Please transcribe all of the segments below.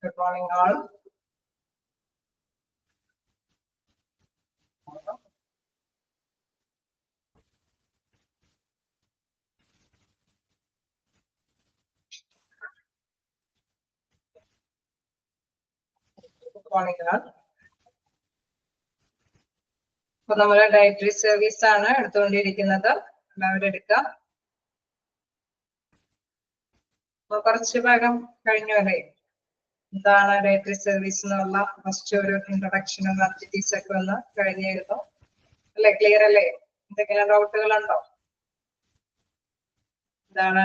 Good morning, all. Good morning, all. So, we have dietary service. Dietary service first introduction and activities clear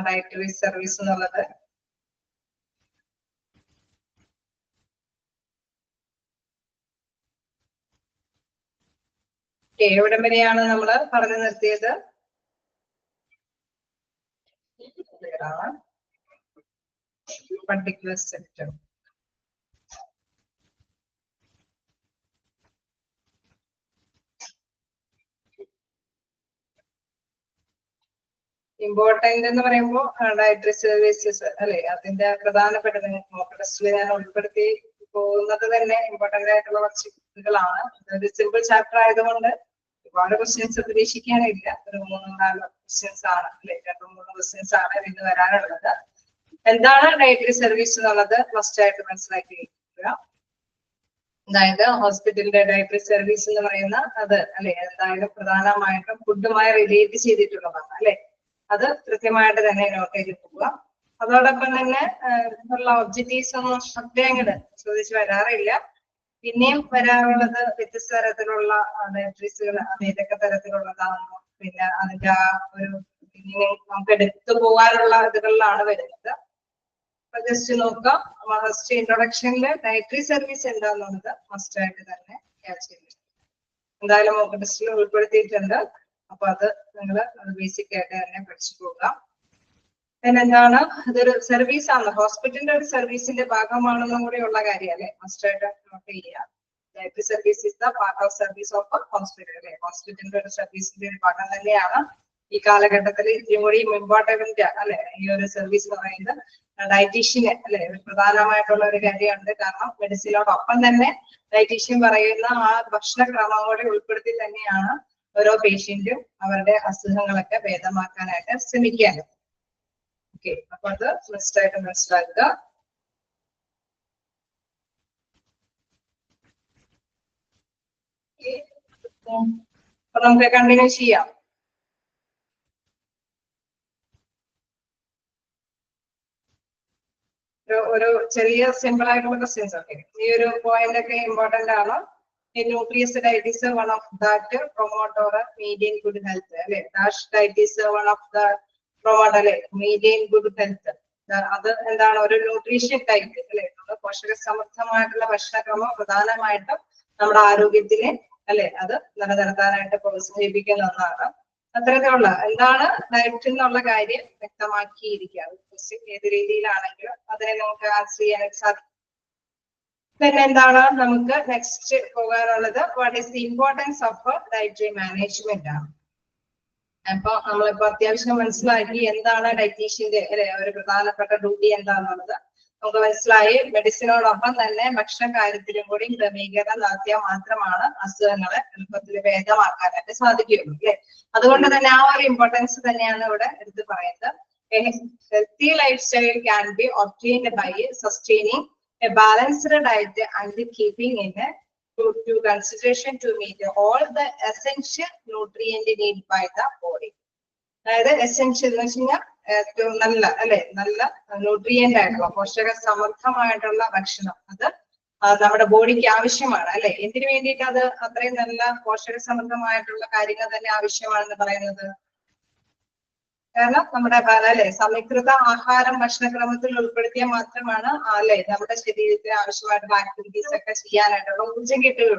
dietary service എവിടെ വരെയാണ് നമ്മൾ പറഞ്ഞു നിർത്തിയത്? particular sector. Important എന്ന് പറയുമ്പോൾ dietary services അല്ലെ, അതിന്റെ പ്രധാനപ്പെട്ട ടെസ്റ്റിൽ ഞാൻ ഉൾപ്പെടുത്തി പോകുന്നത് തന്നെ ഇമ്പോർട്ടന്റ് ആയിട്ടുള്ള കുറച്ച് ഇതുകളാണ്. ഒരു സിമ്പിൾ ചാപ്റ്റർ ആയതുകൊണ്ട് ഒരുപാട് ക്വസ്റ്റ്യൻസ് പ്രതീക്ഷിക്കാനില്ല. ഒരു 3-4 ക്വസ്റ്റ്യൻസ് ആണ് അല്ലെ, 2-3 ക്വസ്റ്റ്യൻസ് ആണ് ഇന്ന് വരാനുള്ളത്. എന്താണ് ഡയറ്ററി സർവീസ് എന്നുള്ളത് ഫസ്റ്റ് ആയിട്ട് മനസ്സിലാക്കിയിരിക്കുക. അതായത് ഹോസ്പിറ്റലിന്റെ ഡയറ്ററി സർവീസ് എന്ന് പറയുന്ന അത് അല്ലെ, എന്തായാലും പ്രധാനമായിട്ടും ഫുഡുമായി റിലേറ്റ് ചെയ്തിട്ടുള്ളതാണ് അല്ലെ. അത് കൃത്യമായിട്ട് തന്നെ നോട്ട് ചെയ്ത് പോവുക. അതോടൊപ്പം തന്നെ ഉള്ള ഒബ്ജക്റ്റീവ്സ് ഒന്നും ശ്രദ്ധയങ്ങട് ചോദിച്ചു വരാറില്ല. പിന്നെയും വരാറുള്ളത് വ്യത്യസ്ത തരത്തിലുള്ള ഡയറ്ററീസുകൾ, അത് ഏതൊക്കെ തരത്തിലുള്ളതാണെന്നോ പിന്നെ അതിന്റെ ആ ഒരു നമുക്ക് എടുത്തു പോകാനുള്ള ഇതുകളിലാണ് വരുന്നത്. ജസ്റ്റ് നോക്കാം. ഫസ്റ്റ് ഇൻട്രൊഡക്ഷനിൽ ഡയറ്ററി സർവീസ് എന്താണെന്നുള്ളത് ഫസ്റ്റ് ആയിട്ട് തന്നെ ക്യാച്ച് ചെയ്യുന്നുണ്ട്. എന്തായാലും മോക്ക് ടെസ്റ്റിൽ ഉൾപ്പെടുത്തിയിട്ടുണ്ട്. അപ്പൊ അത് നിങ്ങൾ ബേസിക് ആയിട്ട് തന്നെ പഠിച്ചു പോകാം. എന്താണ് ഇതൊരു സർവീസ് ആണ്, ഹോസ്പിറ്റലിന്റെ ഒരു സർവീസിന്റെ ഭാഗമാണെന്നും കൂടി ഉള്ള കാര്യം അല്ലെ, ഫസ്റ്റ് ആയിട്ട് നോട്ട് ചെയ്യുക. Dietary service is the part of service of hospital അല്ലെ, ഹോസ്പിറ്റലിന്റെ ഒരു സർവീസിന്റെ ഒരു ഭാഗം തന്നെയാണ്. ഈ കാലഘട്ടത്തിൽ ഇത്രയും കൂടി ഇമ്പോർട്ടന്റ് അല്ലെ ഈ ഒരു സർവീസ് എന്ന് പറയുന്നത്. ഡയറ്റീഷ്യന് അല്ലെ പ്രധാനമായിട്ടുള്ള ഒരു കാര്യമുണ്ട്. കാരണം മെഡിസിനോടൊപ്പം തന്നെ ഡയറ്റീഷ്യൻ പറയുന്ന ആ ഭക്ഷണക്രമം കൂടി ഉൾപ്പെടുത്തി തന്നെയാണ് ഓരോ പേഷ്യന്റും അവരുടെ അസുഖങ്ങളൊക്കെ ഭേദമാക്കാനായിട്ട് ശ്രമിക്കാറ്. ഓക്കെ, അപ്പൊ അത് ഫസ്റ്റ് ആയിട്ട് മനസ്സിലാക്കുക. അപ്പൊ നമുക്ക് കണ്ടിന്യൂ ചെയ്യാം. ഒരു ചെറിയ സിമ്പിൾ ആയിട്ടുള്ള ക്വസ്റ്റ്യൻസ് ഒക്കെ. ഈ ഒരു പോയിന്റ് ഒക്കെ ഇമ്പോർട്ടന്റ് ആണ്. Nutritious diet is one of that promote or maintain good health. Dash diet is one of the promote maintain good health. അത് എന്താണ് ഒരു ന്യൂട്രീഷ്യൻ ടൈപ്പ് അല്ലെ, പോഷക സമൃദ്ധമായിട്ടുള്ള ഭക്ഷണക്രമം പ്രധാനമായിട്ടും നമ്മുടെ ആരോഗ്യത്തിനെ അല്ലെ അത് നിലനിർത്താനായിട്ട് പ്രോത്സാഹിപ്പിക്കുന്ന ഒന്നാണ്. അത്തരത്തിലുള്ള എന്താണ് ഡയറ്റ് എന്നുള്ള കാര്യം വ്യക്തമാക്കിയിരിക്കുക. ഏത് രീതിയിലാണെങ്കിലും അതിനെ നമുക്ക് ആൻസർ ചെയ്യാനായിട്ട് സാധിക്കും. പിന്നെ എന്താണ് നമുക്ക് നെക്സ്റ്റ് പോകാനുള്ളത്, what is the importance of dietary management ആണ്. അപ്പൊ നമ്മളിപ്പോ അത്യാവശ്യം മനസ്സിലാക്കി എന്താണ് ഡയറ്റീഷ്യന്റെ അല്ലെ ഒരു പ്രധാനപ്പെട്ട ഡ്യൂട്ടി എന്താണെന്നുള്ളത് നമുക്ക് മനസ്സിലായി. മെഡിസിനോടൊപ്പം തന്നെ ഭക്ഷണ കാര്യത്തിലും കൂടി ക്രമീകരണം നടത്തിയാൽ മാത്രമാണ് അസുഖങ്ങളെ എളുപ്പത്തിൽ ഭേദമാക്കാനായിട്ട് സാധിക്കുകയുള്ളൂ അല്ലെ. അതുകൊണ്ട് തന്നെ ആ ഒരു ഇമ്പോർട്ടൻസ് തന്നെയാണ് ഇവിടെ എടുത്ത് പറയുന്നത്. Healthy lifestyle can be obtained by sustaining a balanced diet and keeping in to consideration to meet all the essential nutrient need by the body. അതായത് എസെൻഷ്യൽ എന്ന് വെച്ച് കഴിഞ്ഞാൽ ഏറ്റവും നല്ല അല്ലെ നല്ല ന്യൂട്രിയന്റ് ആയിട്ടുള്ള പോഷക സമൃദ്ധമായിട്ടുള്ള ഭക്ഷണം അത് നമ്മുടെ ബോഡിക്ക് ആവശ്യമാണ് അല്ലെ. എന്തിനു വേണ്ടിയിട്ട് അത് അത്രയും നല്ല പോഷക സമൃദ്ധമായിട്ടുള്ള കാര്യങ്ങൾ തന്നെ ആവശ്യമാണെന്ന് പറയുന്നത്? കാരണം നമ്മുടെ അല്ലെ സമീകൃത ആഹാരം ഭക്ഷണക്രമത്തിൽ ഉൾപ്പെടുത്തിയാൽ മാത്രമാണ് അല്ലെ നമ്മുടെ ശരീരത്തിന് ആവശ്യമായിട്ടുള്ള ആക്ടിവിറ്റീസ് ഒക്കെ ചെയ്യാനായിട്ടുള്ള ഊർജം കിട്ടുകയുള്ളൂ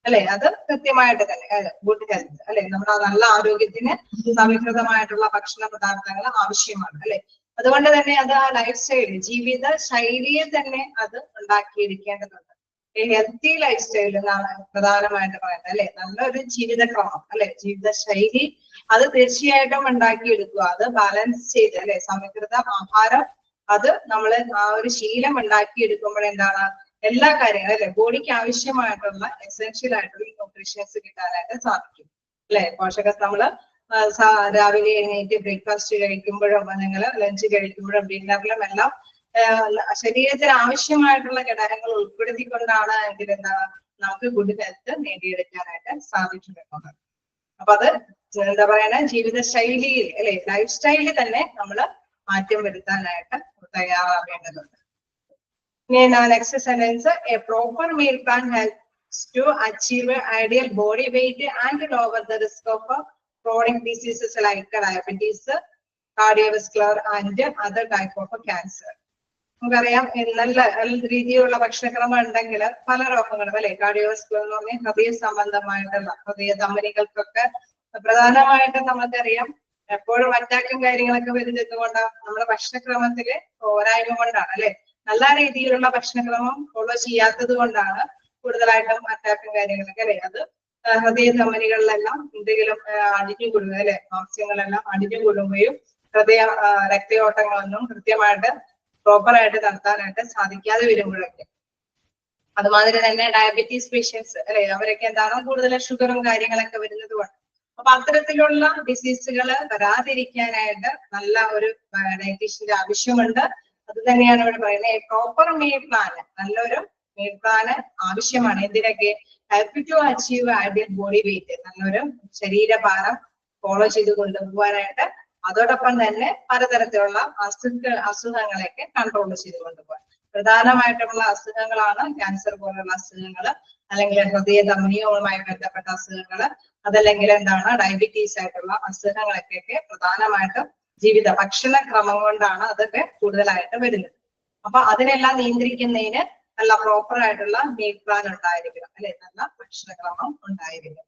അല്ലെ. അത് കൃത്യമായിട്ട് തന്നെ ഗുഡ് ഹെൽത്ത് അല്ലെ നമ്മുടെ നല്ല ആരോഗ്യത്തിന് സമീകൃതമായിട്ടുള്ള ഭക്ഷണ പദാർത്ഥങ്ങൾ ആവശ്യമാണ് അല്ലെ. അതുകൊണ്ട് തന്നെ അത് ആ ലൈഫ് സ്റ്റൈൽ ജീവിത ശൈലിയെ തന്നെ അത് ഉണ്ടാക്കിയിരിക്കേണ്ടതുണ്ട്. ഹെൽത്തി ലൈഫ് സ്റ്റൈൽ എന്നാണ് പ്രധാനമായിട്ട് പറയുന്നത് അല്ലെ. നല്ലൊരു ജീവിതക്രമം അല്ലെ ജീവിത ശൈലി അത് തീർച്ചയായിട്ടും ഉണ്ടാക്കിയെടുക്കുക. അത് ബാലൻസ് ചെയ്ത് അല്ലെ സമീകൃത ആഹാരം അത് നമ്മൾ ആ ഒരു ശീലം ഉണ്ടാക്കിയെടുക്കുമ്പോൾ എന്താണ് എല്ലാ കാര്യങ്ങളും അല്ലെ ബോഡിക്ക് ആവശ്യമായിട്ടുള്ള എസെൻഷ്യൽ ആയിട്ടുള്ള ന്യൂട്രീഷൻസ് കിട്ടാനായിട്ട് സാധിക്കും അല്ലെ. നമ്മള് രാവിലെ എഴുന്നേറ്റ് ബ്രേക്ക്ഫാസ്റ്റ് കഴിക്കുമ്പോഴും നിങ്ങൾ ലഞ്ച് കഴിക്കുമ്പോഴും ഡിന്നറിലും എല്ലാം ശരീരത്തിന് ആവശ്യമായിട്ടുള്ള ഘടകങ്ങൾ ഉൾപ്പെടുത്തിക്കൊണ്ടാണ് എങ്കിൽ എന്താണ് നമുക്ക് ഗുഡ് ഹെൽത്ത് നേടിയെടുക്കാനായിട്ട് സാധിക്കുന്നുള്ളത്. അപ്പൊ അത് എന്താ പറയുക ജീവിത ശൈലിയിൽ അല്ലെ ലൈഫ് സ്റ്റൈലിൽ തന്നെ നമ്മൾ മാറ്റം വരുത്താനായിട്ട് തയ്യാറാവേണ്ടതുണ്ട്. Next sentence a proper meal plan helps to achieve ideal body weight and lower the risk of chronic diseases like diabetes, cardiovascular and other type of cancer. നമുക്കറിയാം നല്ല രീതിയിലുള്ള ഭക്ഷണക്രമം ഉണ്ടെങ്കിൽ പല രോഗങ്ങളും അല്ലെ കാർഡിയോവാസ്കുലർ എന്ന് പറഞ്ഞാൽ ഹൃദയ സംബന്ധമായിട്ടുള്ള ഹൃദയ ധമനികൾക്കൊക്കെ പ്രധാനമായിട്ടും നമുക്കറിയാം എപ്പോഴും അറ്റാക്കും കാര്യങ്ങളൊക്കെ വരുന്നത് കൊണ്ടാണ് നമ്മുടെ ഭക്ഷണക്രമത്തില് പോരായ്മ കൊണ്ടാണ് അല്ലെ. നല്ല രീതിയിലുള്ള ഭക്ഷണക്രമം ഫോളോ ചെയ്യാത്തത് കൊണ്ടാണ് കൂടുതലായിട്ടും അറ്റാക്കും കാര്യങ്ങളൊക്കെ അല്ലെ. അത് ഹൃദയ ധമനികളിലെല്ലാം എന്തെങ്കിലും അടിഞ്ഞു കൂടുക അല്ലെ മാംസ്യങ്ങളെല്ലാം അടിഞ്ഞു കൂടുകയും ഹൃദയ രക്തയോട്ടങ്ങളൊന്നും കൃത്യമായിട്ട് പ്രോപ്പറായിട്ട് നടത്താനായിട്ട് സാധിക്കാതെ വരുമ്പോഴൊക്കെ. അതുമാതിരി തന്നെ ഡയബറ്റീസ് പേഷ്യൻസ് അല്ലെ അവരൊക്കെ എന്താണ് കൂടുതൽ ഷുഗറും കാര്യങ്ങളൊക്കെ വരുന്നത് കൊണ്ട്. അപ്പൊ അത്തരത്തിലുള്ള ഡിസീസുകൾ വരാതിരിക്കാനായിട്ട് നല്ല ഒരു ഡയറ്റീഷ്യന്റെ ആവശ്യമുണ്ട്. അത് തന്നെയാണ് ഇവിടെ പറയുന്നത് പ്രോപ്പർ മീൽ പ്ലാൻ നല്ലൊരു മീൽ പ്ലാന് ആവശ്യമാണ്. എന്തിനൊക്കെ help to achieve ideal body weight നല്ലൊരു ശരീരഭാരം ഫോളോ ചെയ്ത് കൊണ്ടുപോകാനായിട്ട്. അതോടൊപ്പം തന്നെ പലതരത്തിലുള്ള അസുഖങ്ങളെയൊക്കെ കൺട്രോൾ ചെയ്ത് കൊണ്ടുപോകാൻ. പ്രധാനമായിട്ടുള്ള അസുഖങ്ങളാണ് ക്യാൻസർ പോലുള്ള അസുഖങ്ങൾ, അല്ലെങ്കിൽ ഹൃദയ ധമനിയുമായി ബന്ധപ്പെട്ട അസുഖങ്ങൾ, അതല്ലെങ്കിൽ എന്താണ് ഡയബറ്റീസ് ആയിട്ടുള്ള അസുഖങ്ങളൊക്കെ പ്രധാനമായിട്ടും ഭക്ഷണക്രമം കൊണ്ടാണ് അതൊക്കെ കൂടുതലായിട്ട് വരുന്നത്. അപ്പൊ അതിനെല്ലാം നിയന്ത്രിക്കുന്നതിന് നല്ല പ്രോപ്പർ ആയിട്ടുള്ള മീൽ പ്ലാൻ ഉണ്ടായിരിക്കണം അല്ലെ, നല്ല ഭക്ഷണക്രമം ഉണ്ടായിരിക്കണം.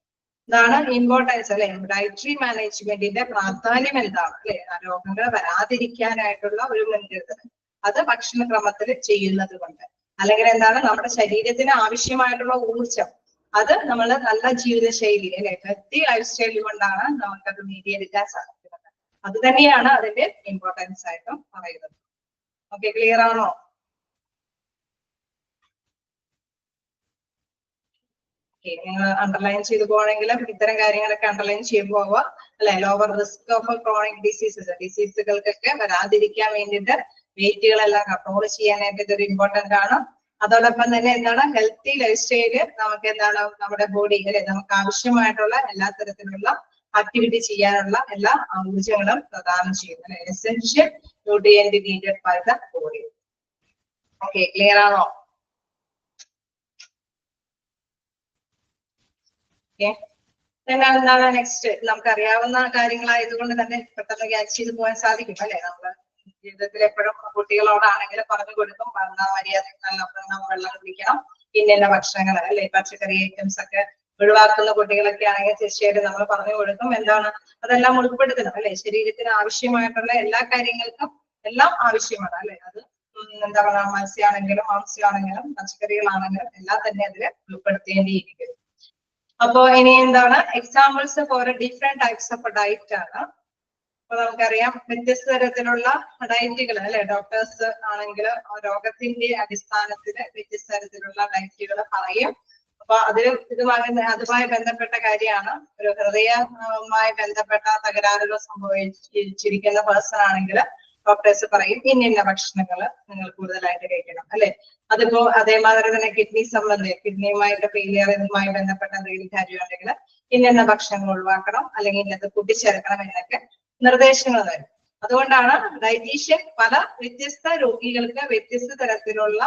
ഇതാണ് ഇമ്പോർട്ടൻസ് അല്ലെ. ഡയറ്ററി മാനേജ്മെന്റിന്റെ പ്രാധാന്യം എന്താണ് അല്ലെ. രോഗങ്ങൾ വരാതിരിക്കാനായിട്ടുള്ള ഒരു മുൻകരുതൽ അത് ഭക്ഷണക്രമത്തിൽ ചെയ്യുന്നത് കൊണ്ട്, അല്ലെങ്കിൽ എന്താണ് നമ്മുടെ ശരീരത്തിന് ആവശ്യമായിട്ടുള്ള ഊർജം അത് നമ്മൾ നല്ല ജീവിതശൈലി അല്ലെ ഹെൽത്തി ലൈഫ് സ്റ്റൈൽ കൊണ്ടാണ് നമുക്കത് നേടിയെടുക്കാൻ സാധിക്കുന്നത്. അത് തന്നെയാണ് അതിന്റെ ഇമ്പോർട്ടൻസ് ആയിട്ടും പറയുന്നത്. ഓക്കെ, ക്ലിയർ ആണോ? നിങ്ങൾ അണ്ടർലൈൻ ചെയ്തു പോകണമെങ്കിലും ഇത്തരം കാര്യങ്ങളൊക്കെ അണ്ടർലൈൻ ചെയ്തു പോവുക അല്ലെ. ലോവർ റിസ്ക് ഓഫ് ക്രോണിക് ഡിസീസുകൾക്കൊക്കെ വരാതിരിക്കാൻ വേണ്ടിയിട്ട് വെയിറ്റുകളെല്ലാം കൺട്രോൾ ചെയ്യാനായിട്ട് ഇതൊരു ഇമ്പോർട്ടന്റ് ആണ്. അതോടൊപ്പം തന്നെ എന്താണ് ഹെൽത്തി ലൈഫ് സ്റ്റൈല് നമുക്ക് എന്താണ് നമ്മുടെ ബോഡി അല്ലെ നമുക്ക് ആവശ്യമായിട്ടുള്ള എല്ലാ തരത്തിലുള്ള ആക്ടിവിറ്റി ചെയ്യാനുള്ള എല്ലാ ഊർജങ്ങളും പ്രദാനം ചെയ്യുന്നു അല്ലെ. Essential nutrient needed by the body. Okay, clear ആണോ? എന്താണ് നെക്സ്റ്റ് നമുക്ക് അറിയാവുന്ന കാര്യങ്ങളായതുകൊണ്ട് തന്നെ പെട്ടെന്ന് ക്യാച്ച് ചെയ്ത് പോകാൻ സാധിക്കും അല്ലെ. നമ്മള് ജീവിതത്തിൽ എപ്പോഴും കുട്ടികളോടാണെങ്കിലും പറഞ്ഞു കൊടുക്കും മര്യാദ വെള്ളം കുടിക്കണം, ഇന്ന ഭക്ഷണങ്ങൾ അല്ലെ പച്ചക്കറി ഐറ്റംസ് ഒക്കെ ഒഴിവാക്കുന്ന കുട്ടികളൊക്കെ ആണെങ്കിൽ തീർച്ചയായിട്ടും നമ്മൾ പറഞ്ഞു കൊടുക്കും എന്താണ് അതെല്ലാം ഉൾപ്പെടുത്തണം അല്ലെ. ശരീരത്തിന് ആവശ്യമായിട്ടുള്ള എല്ലാ കാര്യങ്ങൾക്കും എല്ലാം ആവശ്യമാണ് അല്ലെ. അത് എന്താ പറയുക മത്സ്യമാണെങ്കിലും മാംസ്യമാണെങ്കിലും പച്ചക്കറികളാണെങ്കിലും എല്ലാം തന്നെ അതിൽ ഉൾപ്പെടുത്തേണ്ടിയിരിക്കും. അപ്പോ ഇനി എന്താണ് examples for different types of diet ആണ്. അപ്പൊ നമുക്കറിയാം വ്യത്യസ്ത തരത്തിലുള്ള ഡയറ്റുകൾ അല്ലെ. ഡോക്ടേഴ്സ് ആണെങ്കിൽ രോഗത്തിന്റെ അടിസ്ഥാനത്തിൽ വ്യത്യസ്ത തരത്തിലുള്ള ഡയറ്റുകൾ പറയും. അപ്പൊ അതുമായി ബന്ധപ്പെട്ട കാര്യമാണ്. ഒരു ഹൃദയവുമായി ബന്ധപ്പെട്ട തകരാറുകൾ സംഭവിച്ചിരിക്കുന്ന പേഴ്സൺ ആണെങ്കിൽ ഡോക്ടേഴ്സ് പറയും ഇന്ന ഭക്ഷണങ്ങൾ നിങ്ങൾ കൂടുതലായിട്ട് കഴിക്കണം അല്ലെ. അതിപ്പോ അതേമാതിരി തന്നെ കിഡ്നിയുമായിട്ട് ഫെയിലിയറുമായി ബന്ധപ്പെട്ട എന്തെങ്കിലും കാര്യമുണ്ടെങ്കിൽ ഇന്ന ഭക്ഷണങ്ങൾ ഒഴിവാക്കണം അല്ലെങ്കിൽ ഇന്നത് കൂട്ടിച്ചേർക്കണം എന്നൊക്കെ നിർദ്ദേശങ്ങൾ തരും. അതുകൊണ്ടാണ് ഡയറ്റീഷ്യൻ പല വ്യത്യസ്ത രോഗികൾക്ക് വ്യത്യസ്ത തരത്തിലുള്ള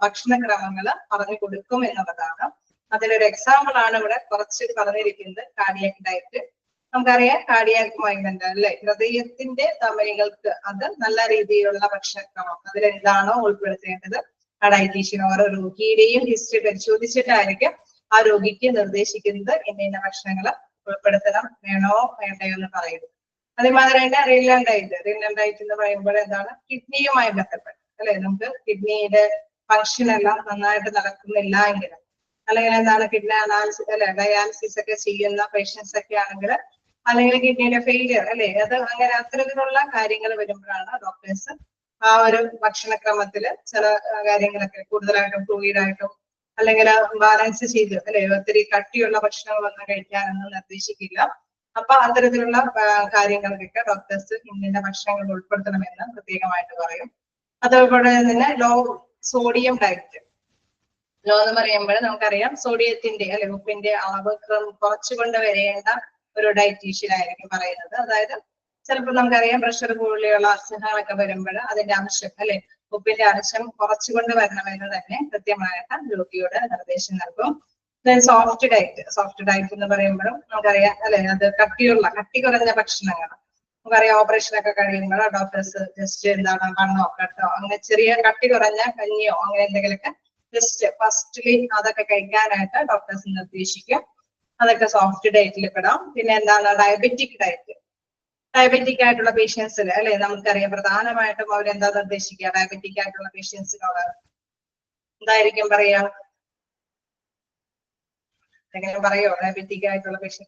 ഭക്ഷണക്രമങ്ങൾ പറഞ്ഞു കൊടുക്കും എന്നുള്ളതാണ്. അതിലൊരു എക്സാമ്പിൾ ആണ് ഇവിടെ കുറച്ച് പറഞ്ഞിരിക്കുന്നത് കാർഡിയാക് ഡയറ്റ്. നമുക്കറിയാം കാർഡിയാക്കുമായി ബന്ധം അല്ലെ ഹൃദയത്തിന്റെ ധമനികൾക്ക് അത് നല്ല രീതിയിലുള്ള ഭക്ഷണക്രമം അതിലെന്താണോ ഉൾപ്പെടുത്തേണ്ടത് ഡയറ്റീഷ്യൻ ഓരോ രോഗിയുടെയും ഹിസ്റ്ററി പരിശോധിച്ചിട്ടായിരിക്കും ആ രോഗിക്ക് നിർദ്ദേശിക്കുന്നത് ഇന്ന ഭക്ഷണങ്ങൾ ഉൾപ്പെടുത്തണം വേണോ വേണ്ടയോ എന്ന് പറയുന്നത്. അതേമാതിരി തന്നെ റീനൽ ഡയറ്റ് എന്ന് പറയുമ്പോൾ എന്താണ് കിഡ്നിയുമായി ബന്ധപ്പെട്ട് അല്ലെ. നമുക്ക് കിഡ്നിയുടെ ഫങ്ഷൻ എല്ലാം നന്നായിട്ട് നടക്കുന്നില്ല എങ്കിലും അല്ലെങ്കിൽ എന്താണ് കിഡ്നി അനാലിസിസ് അല്ലെ ഡയാലിസിസ് ഒക്കെ ചെയ്യുന്ന പേഷ്യൻസ് ഒക്കെ ആണെങ്കിൽ അല്ലെങ്കിൽ കിഡ്നിയുടെ ഫെയിലിയർ അല്ലെ അത് അങ്ങനെ അത്തരത്തിലുള്ള കാര്യങ്ങൾ വരുമ്പോഴാണ് ഡോക്ടേഴ്സ് ആ ഒരു ഭക്ഷണക്രമത്തില് ചില കാര്യങ്ങളൊക്കെ കൂടുതലായിട്ടും ഫ്ലൂയിഡ് ആയിട്ടും അല്ലെങ്കിൽ ബാലൻസ് ചെയ്ത് അല്ലെ ഒത്തിരി കട്ടിയുള്ള ഭക്ഷണങ്ങളൊന്നും കഴിക്കാനൊന്നും നിർദ്ദേശിക്കില്ല. അപ്പൊ അത്തരത്തിലുള്ള കാര്യങ്ങൾക്കൊക്കെ ഡോക്ടേഴ്സ് ഇന്ന ഭക്ഷണങ്ങൾ ഉൾപ്പെടുത്തണമെന്ന് പ്രത്യേകമായിട്ട് പറയും. അതുപോലെ തന്നെ ലോ സോഡിയം ഡയറ്റ്. ലോ എന്ന് പറയുമ്പോൾ നമുക്കറിയാം സോഡിയത്തിന്റെ അല്ലെ ഉപ്പിന്റെ അളവ് കുറച്ചുകൊണ്ട് വരേണ്ട ഒരു ഡയറ്റീഷ്യൻ ആയിരിക്കും പറയുന്നത്. അതായത് ചിലപ്പോൾ നമുക്കറിയാം പ്രഷർ പോലെയുള്ള അസുഖങ്ങളൊക്കെ വരുമ്പോൾ അതിന്റെ അംശം അല്ലെ ഉപ്പിന്റെ അംശം കുറച്ചുകൊണ്ട് വരണമെന്ന് തന്നെ കൃത്യമായിട്ട് രോഗിയോട് നിർദ്ദേശം നൽകും. സോഫ്റ്റ് ഡയറ്റ് എന്ന് പറയുമ്പോഴും നമുക്കറിയാം അല്ലെ അത് കട്ടി കുറഞ്ഞ ഭക്ഷണങ്ങൾ. നമുക്കറിയാം ഓപ്പറേഷൻ ഒക്കെ കഴിയുമ്പോൾ ഡോക്ടേഴ്സ് ജസ്റ്റ് എന്താണ് മണ്ണോ കട്ടോ അങ്ങനെ ചെറിയ കട്ടി കുറഞ്ഞ കഞ്ഞിയോ അങ്ങനെ എന്തെങ്കിലുമൊക്കെ ജസ്റ്റ് ഫസ്റ്റ്ലി അതൊക്കെ കഴിക്കാനായിട്ട് ഡോക്ടേഴ്സ് നിർദ്ദേശിക്കും. അതൊക്കെ സോഫ്റ്റ് ഡയറ്റിൽ പെടാം. പിന്നെ എന്താണ് ഡയബറ്റിക് ഡയറ്റ്. ഡയബറ്റിക് ആയിട്ടുള്ള പേഷ്യൻസിൽ അല്ലെ നമുക്കറിയാം പ്രധാനമായിട്ടും അവരെന്താ നിർദ്ദേശിക്കുക ഡയബറ്റിക് ആയിട്ടുള്ള പേഷ്യൻസിനോട് എന്തായിരിക്കും പറയാ? എങ്ങനെ പറയോ ഡയബറ്റിക് ആയിട്ടുള്ള പേഷ്യൻ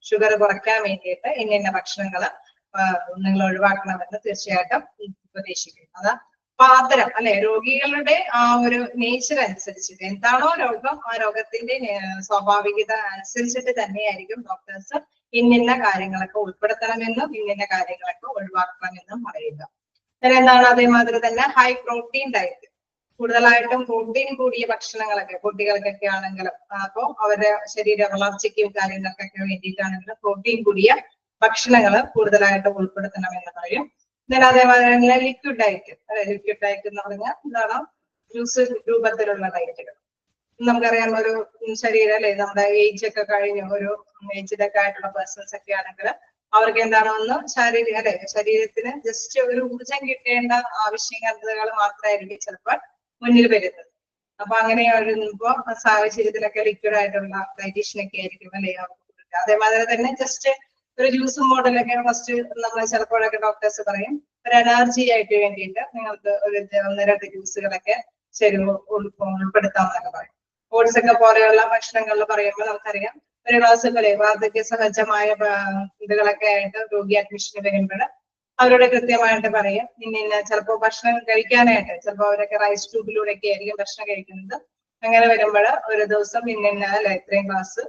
ഷുഗർ കുറയ്ക്കാൻ വേണ്ടിയിട്ട് ഇന്ന ഭക്ഷണങ്ങൾ നിങ്ങൾ ഒഴിവാക്കണമെന്ന് തീർച്ചയായിട്ടും ഉപദേശിക്കും. അതാ പാതരം അല്ലെ രോഗികളുടെ ആ ഒരു നേച്ചർ അനുസരിച്ചിട്ട് എന്താണോ രോഗം ആ രോഗത്തിന്റെ സ്വാഭാവികത അനുസരിച്ചിട്ട് തന്നെയായിരിക്കും ഡോക്ടേഴ്സ് ഇന്ന കാര്യങ്ങളൊക്കെ ഉൾപ്പെടുത്തണമെന്നും ഇന്ന കാര്യങ്ങളൊക്കെ ഒഴിവാക്കണമെന്നും പറയുക. എന്താണ് അതേമാതിരി തന്നെ ഹൈ പ്രോട്ടീൻ ഡയറ്റ്. കൂടുതലായിട്ടും പ്രോട്ടീൻ കൂടിയ ഭക്ഷണങ്ങളൊക്കെ കുട്ടികൾക്കൊക്കെ ആണെങ്കിലും അപ്പോ അവരുടെ ശരീര വളർച്ചയ്ക്കും കാര്യങ്ങൾക്കൊക്കെ വേണ്ടിയിട്ടാണെങ്കിലും പ്രോട്ടീൻ കൂടിയ ഭക്ഷണങ്ങൾ കൂടുതലായിട്ട് ഉൾപ്പെടുത്തണമെന്ന് പറയും. അതേപോലെ തന്നെ ലിക്വിഡ് ഡയറ്റ് എന്ന് പറഞ്ഞാൽ എന്താണ് ജ്യൂസ് രൂപത്തിലുള്ള ഡയറ്റുകൾ. നമുക്കറിയാം ഒരു ശരീരം അല്ലെ നമ്മുടെ ഏജ് ഒക്കെ കഴിഞ്ഞു ഒരു ഏജിലൊക്കെ ആയിട്ടുള്ള പേഴ്സൺസ് ഒക്കെ ആണെങ്കിൽ അവർക്ക് എന്താണ് ഒന്ന് ശരീരത്തിന് ജസ്റ്റ് ഒരു ഊർജം കിട്ടേണ്ട ആവശ്യകതകൾ മാത്രമായിരിക്കും ചിലപ്പോൾ മുന്നിൽ വരുന്നത്. അപ്പൊ അങ്ങനെ വരുമ്പോ സാഹചര്യത്തിലൊക്കെ ലിക്വിഡ് ആയിട്ടുള്ള ഡയറ്റീഷ്യനൊക്കെ ആയിരിക്കും അല്ലെ. അതേമാതിരി തന്നെ ജസ്റ്റ് ഒരു ജ്യൂസ് മോഡലൊക്കെ ഫസ്റ്റ് നമ്മൾ ചിലപ്പോഴൊക്കെ ഡോക്ടേഴ്സ് പറയും ഒരു എനർജി ആയിട്ട് വേണ്ടിയിട്ട് നിങ്ങൾക്ക് ഒരു 1-2 ജ്യൂസുകളൊക്കെ ഉൾപ്പെടുത്താമെന്നൊക്കെ പറയും. ഓട്സ് ഒക്കെ പോലെയുള്ള ഭക്ഷണങ്ങളിൽ പറയുമ്പോൾ നമുക്കറിയാം ഒരു ഗ്ലാസ് വാർദ്ധക്യ സഹജമായ ഇതുകളൊക്കെ ആയിട്ട് രോഗി അഡ്മിഷന് വരുമ്പോൾ അവരോട് കൃത്യമായിട്ട് പറയും ഇന്ന ചിലപ്പോൾ ഭക്ഷണം കഴിക്കാനായിട്ട് ചിലപ്പോൾ അവരൊക്കെ റൈസ് ട്യൂബിലൂടെ ഒക്കെ ആയിരിക്കും ഭക്ഷണം കഴിക്കുന്നത്. അങ്ങനെ വരുമ്പോൾ ഒരു ദിവസം അല്ലെ ഇത്രയും ഗ്ലാസ്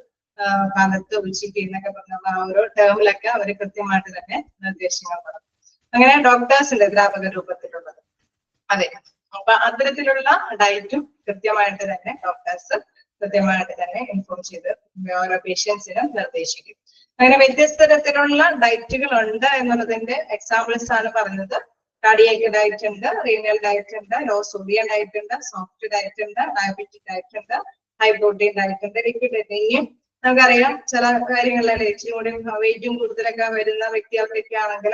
കാലത്ത് ഉച്ചയ്ക്ക് എന്നൊക്കെ പറഞ്ഞുള്ള ആ ഒരു ടേമിലൊക്കെ അവർ കൃത്യമായിട്ട് തന്നെ നിർദ്ദേശങ്ങൾ പറയും. അങ്ങനെ ഡോക്ടേഴ്സിന്റെ ദ്രാവക രൂപത്തിലുള്ളത്. അതെ, അപ്പൊ അത്തരത്തിലുള്ള ഡയറ്റും കൃത്യമായിട്ട് തന്നെ ഡോക്ടേഴ്സ് കൃത്യമായിട്ട് തന്നെ ഇൻഫോം ചെയ്ത് ഓരോ പേഷ്യൻസിനും നിർദ്ദേശിക്കും. അങ്ങനെ വ്യത്യസ്ത തരത്തിലുള്ള ഡയറ്റുകൾ ഉണ്ട് എന്നുള്ളതിന്റെ എക്സാമ്പിൾസ് ആണ് പറഞ്ഞത്. കാർഡിയാക് ഡയറ്റ് ഉണ്ട്, റീനൽ ഡയറ്റ് ഉണ്ട്, ലോ സോഡിയം ഡയറ്റ് ഉണ്ട്, സോഫ്റ്റ് ഡയറ്റ് ഉണ്ട്, ഡയബറ്റിക് ഡയറ്റ് ഉണ്ട്, ഹൈ പ്രോട്ടീൻ ഡയറ്റ് ഉണ്ട്, ലിക്വിഡ് ഡയറ്റ്. ഇനിയും നമുക്കറിയാം ചില കാര്യങ്ങളിലെ ഇച്ചിരി കൂടി വെയിറ്റും കൂടുതലൊക്കെ വരുന്ന വ്യക്തികൾക്കൊക്കെ ആണെങ്കിൽ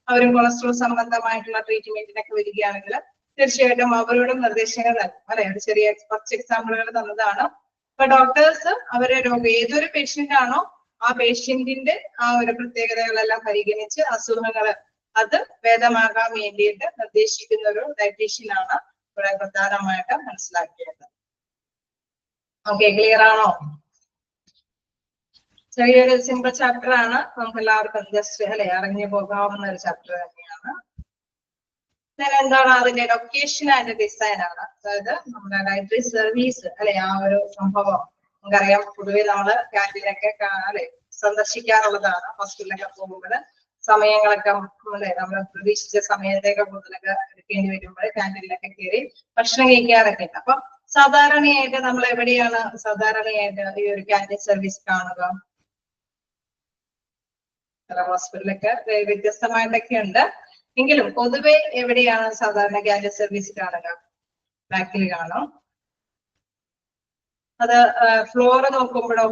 അവരും കൊളസ്ട്രോൾ സംബന്ധമായിട്ടുള്ള ട്രീറ്റ്മെന്റിനൊക്കെ വരികയാണെങ്കിൽ തീർച്ചയായിട്ടും അവരോടും നിർദ്ദേശങ്ങൾ നൽകും അല്ലെ. ഒരു ചെറിയ കുറച്ച് എക്സാമ്പിളുകൾ തന്നതാണ്. അപ്പൊ ഡോക്ടേഴ്സ് അവരെ ഏതൊരു പേഷ്യന്റ് ആണോ ആ പേഷ്യന്റിന്റെ ആ ഒരു പ്രത്യേകതകളെല്ലാം പരിഗണിച്ച് അസുഖങ്ങൾ അത് ഭേദമാകാൻ വേണ്ടിയിട്ട് നിർദ്ദേശിക്കുന്ന ഒരു ഡയറ്റീഷ്യനാണ് ഇവിടെ പ്രധാനമായിട്ട് മനസ്സിലാക്കിയത്. ഓക്കെ, ക്ലിയർ ആണോ? ചെറിയൊരു സിമ്പിൾ ചാപ്റ്റർ ആണ്, നമുക്ക് എല്ലാവർക്കും ജസ്റ്റ് അല്ലെ അറിഞ്ഞു പോകാവുന്ന ഒരു ചാപ്റ്റർ തന്നെയാണ്. എന്താണ് അതിന്റെ ലൊക്കേഷൻ ആൻഡ് ഡിസൈൻ ആണ്. അതായത് നമ്മുടെ ഡയറ്ററി സർവീസ് അല്ലെ ആ ഒരു സംഭവം നമുക്കറിയാം. പൊതുവെ നമ്മള് ക്യാൻറ്റീനൊക്കെ അല്ലെ സന്ദർശിക്കാറുള്ളതാണ്. ഹോസ്പിറ്റലിലൊക്കെ പോകുമ്പോൾ സമയങ്ങളൊക്കെ അല്ലെ നമ്മൾ പ്രതീക്ഷിച്ച സമയത്തേക്ക് കൂടുതലൊക്കെ എടുക്കേണ്ടി വരുമ്പോൾ ക്യാൻറ്റീനിലൊക്കെ കയറി ഭക്ഷണം കഴിക്കാറൊക്കെ ഉണ്ട്. അപ്പൊ സാധാരണയായിട്ട് നമ്മൾ എവിടെയാണ് സാധാരണയായിട്ട് ഈ ഒരു ക്യാൻറ്റീൻ സർവീസ് കാണുക? ചില ഹോസ്പിറ്റലൊക്കെ വ്യത്യസ്തമായിട്ടൊക്കെ ഉണ്ട് എങ്കിലും പൊതുവെ എവിടെയാണ് സാധാരണ ക്യാൻറ്റീൻ സർവീസ് കാണുക? ബാക്കിൽ കാണും. അത് ഫ്ലോർ നോക്കുമ്പോഴോ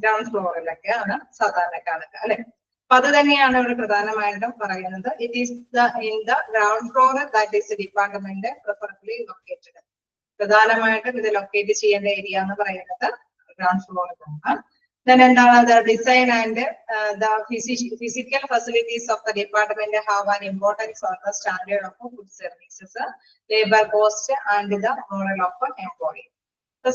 ഗ്രൗണ്ട് ഫ്ലോറിലൊക്കെ ആണ് സാധാരണ കാണുക അല്ലെ. അപ്പൊ അത് തന്നെയാണ് ഇവിടെ പ്രധാനമായിട്ടും പറയുന്നത്. It is in the ground floor that is department preferably located. പ്രധാനമായിട്ടും ഇത് ലൊക്കേറ്റ് ചെയ്യേണ്ട ഏരിയ എന്ന് പറയുന്നത് ഗ്രൗണ്ട് ഫ്ലോറിലാണ്. Then എന്താണ് the design and the physical facilities of the department have an importance on the standard of food services, labor cost and the moral of employee.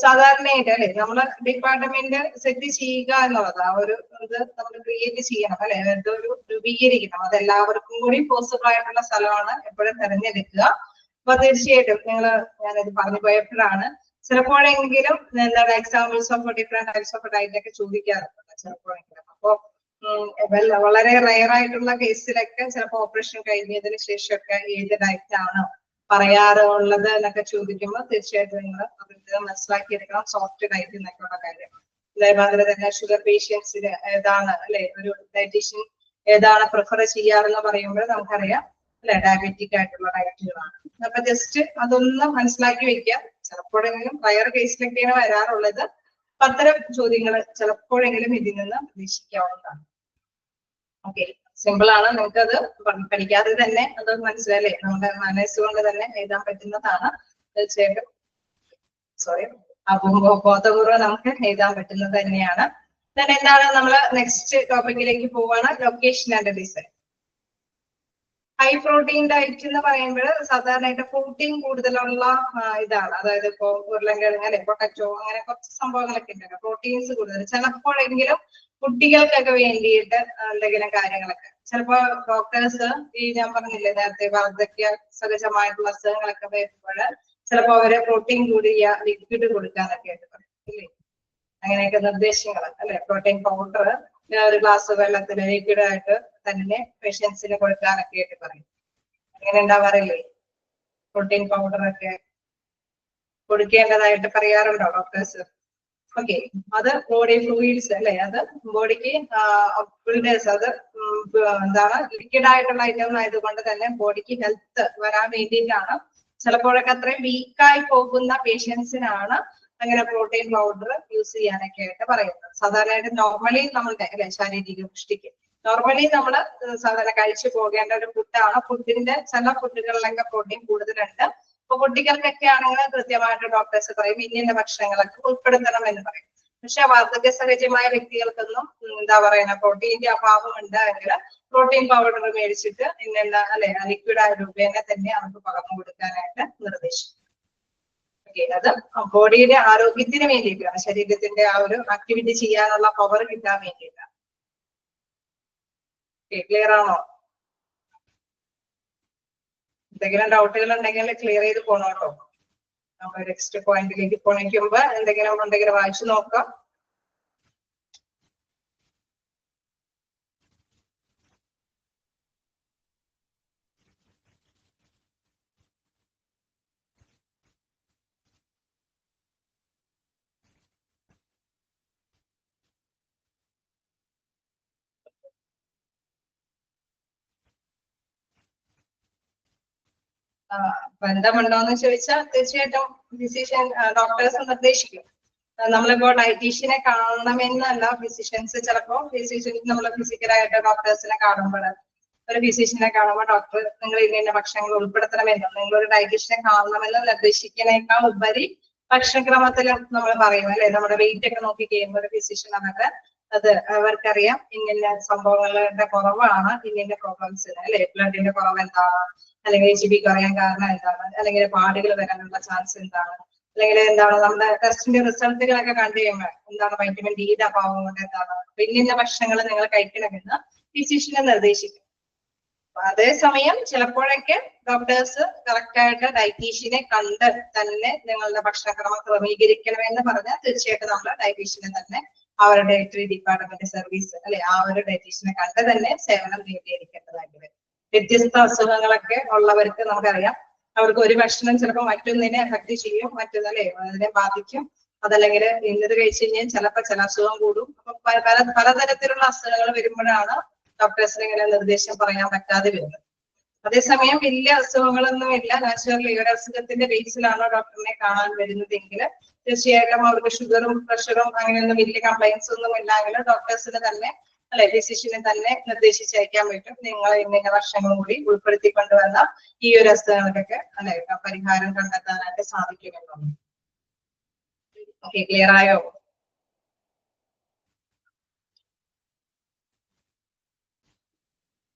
സാധാരണയായിട്ട് അല്ലെ നമ്മള് department set ചെയ്യുക എന്നുള്ളത് ആ ഒരു ഇത് നമ്മൾ ക്രിയേറ്റ് ചെയ്യണം അല്ലെ, ഒരു രൂപീകരിക്കണം. അത് എല്ലാവർക്കും കൂടി പോസിബിൾ ആയിട്ടുള്ള സ്ഥലമാണ് എപ്പോഴും തെരഞ്ഞെടുക്കുക. അപ്പൊ തീർച്ചയായിട്ടും ഞാനത് പറഞ്ഞു പോയപ്പോഴാണ് ചിലപ്പോഴെങ്കിലും എന്താണ് examples of different types of diet ഒക്കെ ചോദിക്കാറുണ്ട് ചിലപ്പോഴെങ്കിലും. അപ്പോ വളരെ റയർ ആയിട്ടുള്ള കേസിലൊക്കെ ചിലപ്പോൾ ഓപ്പറേഷൻ കഴിഞ്ഞതിന് ശേഷമൊക്കെ ഏത് ഡയറ്റ് ആണ് പറയാറുള്ളത് എന്നൊക്കെ ചോദിക്കുമ്പോൾ തീർച്ചയായിട്ടും നിങ്ങൾ അവർക്ക് മനസ്സിലാക്കിയെടുക്കണം സോഫ്റ്റ് ഡയറ്റ് എന്നൊക്കെയുള്ള കാര്യം. അതേമാതിരി തന്നെ ഷുഗർ പേഷ്യൻസിന് ഏതാണ് അല്ലെ ഒരു ഡയറ്റീഷ്യൻ ഏതാണ് പ്രിഫർ ചെയ്യാറെന്ന് പറയുമ്പോൾ നമുക്കറിയാം അല്ലെ ഡയബറ്റിക് ആയിട്ടുള്ള ഡയറ്റുകളാണ്. അപ്പൊ ജസ്റ്റ് അതൊന്ന് മനസ്സിലാക്കി വെക്കാം. ചിലപ്പോഴെങ്കിലും റയർ കേസിലൊക്കെയാണ് വരാറുള്ളത്. അത്തരം ചോദ്യങ്ങൾ ചിലപ്പോഴെങ്കിലും ഇതിൽ നിന്ന് പ്രതീക്ഷിക്കാവുന്നതാണ്. ഓക്കെ, സിമ്പിൾ ആണ്. നമുക്കത് പഠിക്കാതെ തന്നെ അത് മനസ്സിലല്ലേ നമ്മുടെ മനസ്സുകൊണ്ട് തന്നെ എഴുതാൻ പറ്റുന്നതാണ്. തീർച്ചയായിട്ടും ബോധപൂർവ്വം നമുക്ക് എഴുതാൻ പറ്റുന്നത് തന്നെയാണ്. then എന്താണ് നമ്മൾ നെക്സ്റ്റ് ടോപ്പിക്കിലേക്ക് പോവാണ്, location and design. High protein diet എന്ന് പറയുമ്പോൾ സാധാരണയായിട്ട് പ്രോട്ടീൻ കൂടുതലുള്ള ഇതാണ്. അതായത് ഇപ്പോ ഉരുളൻകിഴങ്ങ് അല്ലെ പൊട്ടറ്റോ അങ്ങനെ കുറച്ച് സംഭവങ്ങളൊക്കെ ഉണ്ടല്ലോ പ്രോട്ടീൻസ് കൂടുതൽ. ചിലപ്പോഴെങ്കിലും കുട്ടികൾക്കൊക്കെ വേണ്ടിയിട്ട് എന്തെങ്കിലും കാര്യങ്ങളൊക്കെ ചിലപ്പോ ഡോക്ടേഴ്സ് ഈ ഞാൻ പറഞ്ഞില്ലേ നേരത്തെ വാർദ്ധക്യ സഹജമായിട്ടുള്ള അസുഖങ്ങളൊക്കെ വരുമ്പോൾ ചിലപ്പോ അവരെ പ്രോട്ടീൻ കൂടിയ ലിക്വിഡ് കൊടുക്കാനൊക്കെ ആയിട്ട് പറയും ഇല്ലേ, അങ്ങനെയൊക്കെ നിർദ്ദേശങ്ങൾ അല്ലെ. പ്രോട്ടീൻ പൗഡർ ഒരു ഗ്ലാസ് വെള്ളത്തിൽ ലിക്വിഡ് ആയിട്ട് തന്നെ പേഷ്യൻസിന് കൊടുക്കാനൊക്കെ ആയിട്ട് പറയും. അങ്ങനെ ഉണ്ടാവാറില്ലേ പ്രോട്ടീൻ പൗഡർ ഒക്കെ കൊടുക്കേണ്ടതായിട്ട് പറയാറുണ്ടോ ഡോക്ടേഴ്സ്? ഓക്കെ, അത് ബോഡി ഫ്ലൂയിഡ്സ് അല്ലെ, അത് ബോഡിക്ക് ഫുൾനെസ്, അത് എന്താണ് ലിക്വിഡ് ആയിട്ടുള്ള ഐറ്റം ആയതുകൊണ്ട് തന്നെ ബോഡിക്ക് ഹെൽത്ത് വരാൻ വേണ്ടിയിട്ടാണ്. ചിലപ്പോഴൊക്കെ അത്രയും വീക്കായി പോകുന്ന പേഷ്യൻസിനാണ് അങ്ങനെ പ്രോട്ടീൻ പൗഡർ യൂസ് ചെയ്യാനൊക്കെ ആയിട്ട് പറയുന്നത്. സാധാരണയായിട്ട് നോർമലി നമ്മളുടെ അല്ലെ ശാരീരിക പുഷ്ടിക്ക് നോർമലി നമ്മൾ സാധാരണ കഴിച്ചു പോകേണ്ട ഒരു ഫുഡാണ്. ഫുഡിന്റെ ചില ഫുഡുകളിലൊക്കെ പ്രോട്ടീൻ കൂടുതലുണ്ട്. അപ്പൊ കുട്ടികൾക്കൊക്കെ ആണെങ്കിൽ കൃത്യമായിട്ട് ഡോക്ടേഴ്സ് പറയും ഇന്ന ഭക്ഷണങ്ങളൊക്കെ ഉൾപ്പെടുത്തണം എന്ന് പറയും. പക്ഷെ വാർദ്ധക്യ സഹജമായ വ്യക്തികൾക്കൊന്നും എന്താ പറയുക പ്രോട്ടീന്റെ അഭാവം ഉണ്ടെങ്കിൽ പ്രോട്ടീൻ പൗഡർ മേടിച്ചിട്ട് ഇന്ന അല്ലെ ലിക്വിഡ് ആയ രൂപേണ തന്നെ അവർക്ക് പകർന്നു കൊടുക്കാനായിട്ട് നിർദ്ദേശിക്കും. അത് ബോഡിയുടെ ആരോഗ്യത്തിന് വേണ്ടിയിട്ടാണ്, ശരീരത്തിന്റെ ആ ഒരു ആക്ടിവിറ്റി ചെയ്യാനുള്ള പവർ കിട്ടാൻ വേണ്ടിയിട്ടാണ്. ക്ലിയർ ആണോ? എന്തെങ്കിലും ഡൗട്ടുകൾ ഉണ്ടെങ്കിൽ ക്ലിയർ ചെയ്ത് പോണോട്ടോ. നമ്മൾ നെക്സ്റ്റ് പോയിന്റിലേക്ക് പോണേക്ക് മുമ്പ് എന്തെങ്കിലും ഉണ്ടെങ്കിൽ വായിച്ചു നോക്കാം. ബന്ധമുണ്ടോ എന്ന് ചോദിച്ചാൽ തീർച്ചയായിട്ടും ഫിസിഷ്യൻ ഡോക്ടേഴ്സ് നിർദ്ദേശിക്കും. നമ്മളിപ്പോ ഡയറ്റീഷ്യനെ കാണണമെന്നല്ല, ഫിസിഷ്യൻസ് ചിലപ്പോ നമ്മൾ ഫിസിക്കലായിട്ട് ഡോക്ടേഴ്സിനെ കാണുമ്പോൾ ഒരു ഫിസിഷ്യനെ കാണുമ്പോൾ ഡോക്ടർ നിങ്ങൾ ഇന്ന ഭക്ഷണങ്ങൾ ഉൾപ്പെടുത്തണമെന്നും നിങ്ങളൊരു ഡയറ്റീഷ്യനെ കാണണമെന്ന് നിർദ്ദേശിക്കുന്നതിനേക്കാൾ ഉപരി ഭക്ഷണക്രമത്തിൽ നമ്മൾ പറയും അല്ലെ. നമ്മുടെ വെയിറ്റ് ഒക്കെ നോക്കി കഴിയുമ്പോൾ ഒരു ഫിസിഷ്യൻ നമുക്ക് അത് അവർക്കറിയാം ഇന്ന സംഭവങ്ങളുടെ കുറവാണ് ഇന്ന പ്രോബ്ലംസ് അല്ലെ, ബ്ലഡിന്റെ കുറവ് എന്താണ്, അല്ലെങ്കിൽ HB കുറയാൻ കാരണം എന്താണ്, അല്ലെങ്കിൽ പാടുകൾ വരാനുള്ള ചാൻസ് എന്താണ്, അല്ലെങ്കിൽ എന്താണ് നമ്മുടെ ടെസ്റ്റിന്റെ റിസൾട്ടുകളൊക്കെ കണ്ടു കഴിയുമ്പോൾ എന്താണ് വൈറ്റമിൻ ഡിയുടെ അഭാവം കൊണ്ട് എന്താണ് ഇന്ന ഭക്ഷണങ്ങൾ നിങ്ങൾ കഴിക്കണമെന്ന് ഫിസിഷ്യനെ നിർദ്ദേശിക്കും. അതേസമയം ചിലപ്പോഴൊക്കെ ഡോക്ടേഴ്സ് കറക്റ്റ് ആയിട്ട് ഡയറ്റീഷ്യനെ കണ്ട് തന്നെ നിങ്ങളുടെ ഭക്ഷണക്രമം ക്രമീകരിക്കണമെന്ന് പറഞ്ഞാൽ തീർച്ചയായിട്ടും നമ്മൾ ഡയറ്റീഷ്യനെ തന്നെ അവരുടെ ഡയറ്ററി ഡിപ്പാർട്ട്മെന്റ് സർവീസ് അല്ലെ ആ ഒരു ഡയറ്റീഷ്യനെ കണ്ട് തന്നെ സേവനം നേടിയിരിക്കേണ്ടതായിട്ട് വരും. വ്യത്യസ്ത അസുഖങ്ങളൊക്കെ ഉള്ളവർക്ക് നമുക്കറിയാം അവർക്ക് ഒരു ഭക്ഷണം ചിലപ്പോൾ മറ്റൊന്നിനെ എഫക്ട് ചെയ്യും, മറ്റൊന്നല്ലേ അതിനെ ബാധിക്കും. അതല്ലെങ്കിൽ ഇന്നത് കഴിച്ചു കഴിഞ്ഞാൽ ചിലപ്പോൾ ചില അസുഖം കൂടും. അപ്പൊ പലതരത്തിലുള്ള അസുഖങ്ങൾ വരുമ്പോഴാണ് ഡോക്ടേഴ്സിന് ഇങ്ങനെ നിർദ്ദേശം പറയാൻ പറ്റാതെ വരുന്നത്. അതേസമയം വലിയ അസുഖങ്ങളൊന്നുമില്ല, നാച്ചുറലി ഒരു അസുഖത്തിന്റെ ബേസിലാണോ ഡോക്ടറിനെ കാണാൻ വരുന്നതെങ്കിൽ തീർച്ചയായിട്ടും അവർക്ക് ഷുഗറും പ്രഷറും അങ്ങനെയൊന്നും വലിയ കംപ്ലൈൻസ് ഒന്നും ഇല്ലെങ്കിൽ ഡോക്ടേഴ്സിന് തന്നെ അല്ലെ ഫിസിഷ്യനെ തന്നെ നിർദ്ദേശിച്ചയക്കാൻ പറ്റും. നിങ്ങൾ ഇന്ന ഭക്ഷണങ്ങളും കൂടി ഉൾപ്പെടുത്തിക്കൊണ്ടുവന്ന ഈ ഒരു അസുഖങ്ങൾക്കൊക്കെ അല്ലെ പരിഹാരം കണ്ടെത്താനായിട്ട് സാധിക്കുമെന്നുള്ളൂ. ഓക്കെ, ക്ലിയർ ആയോ?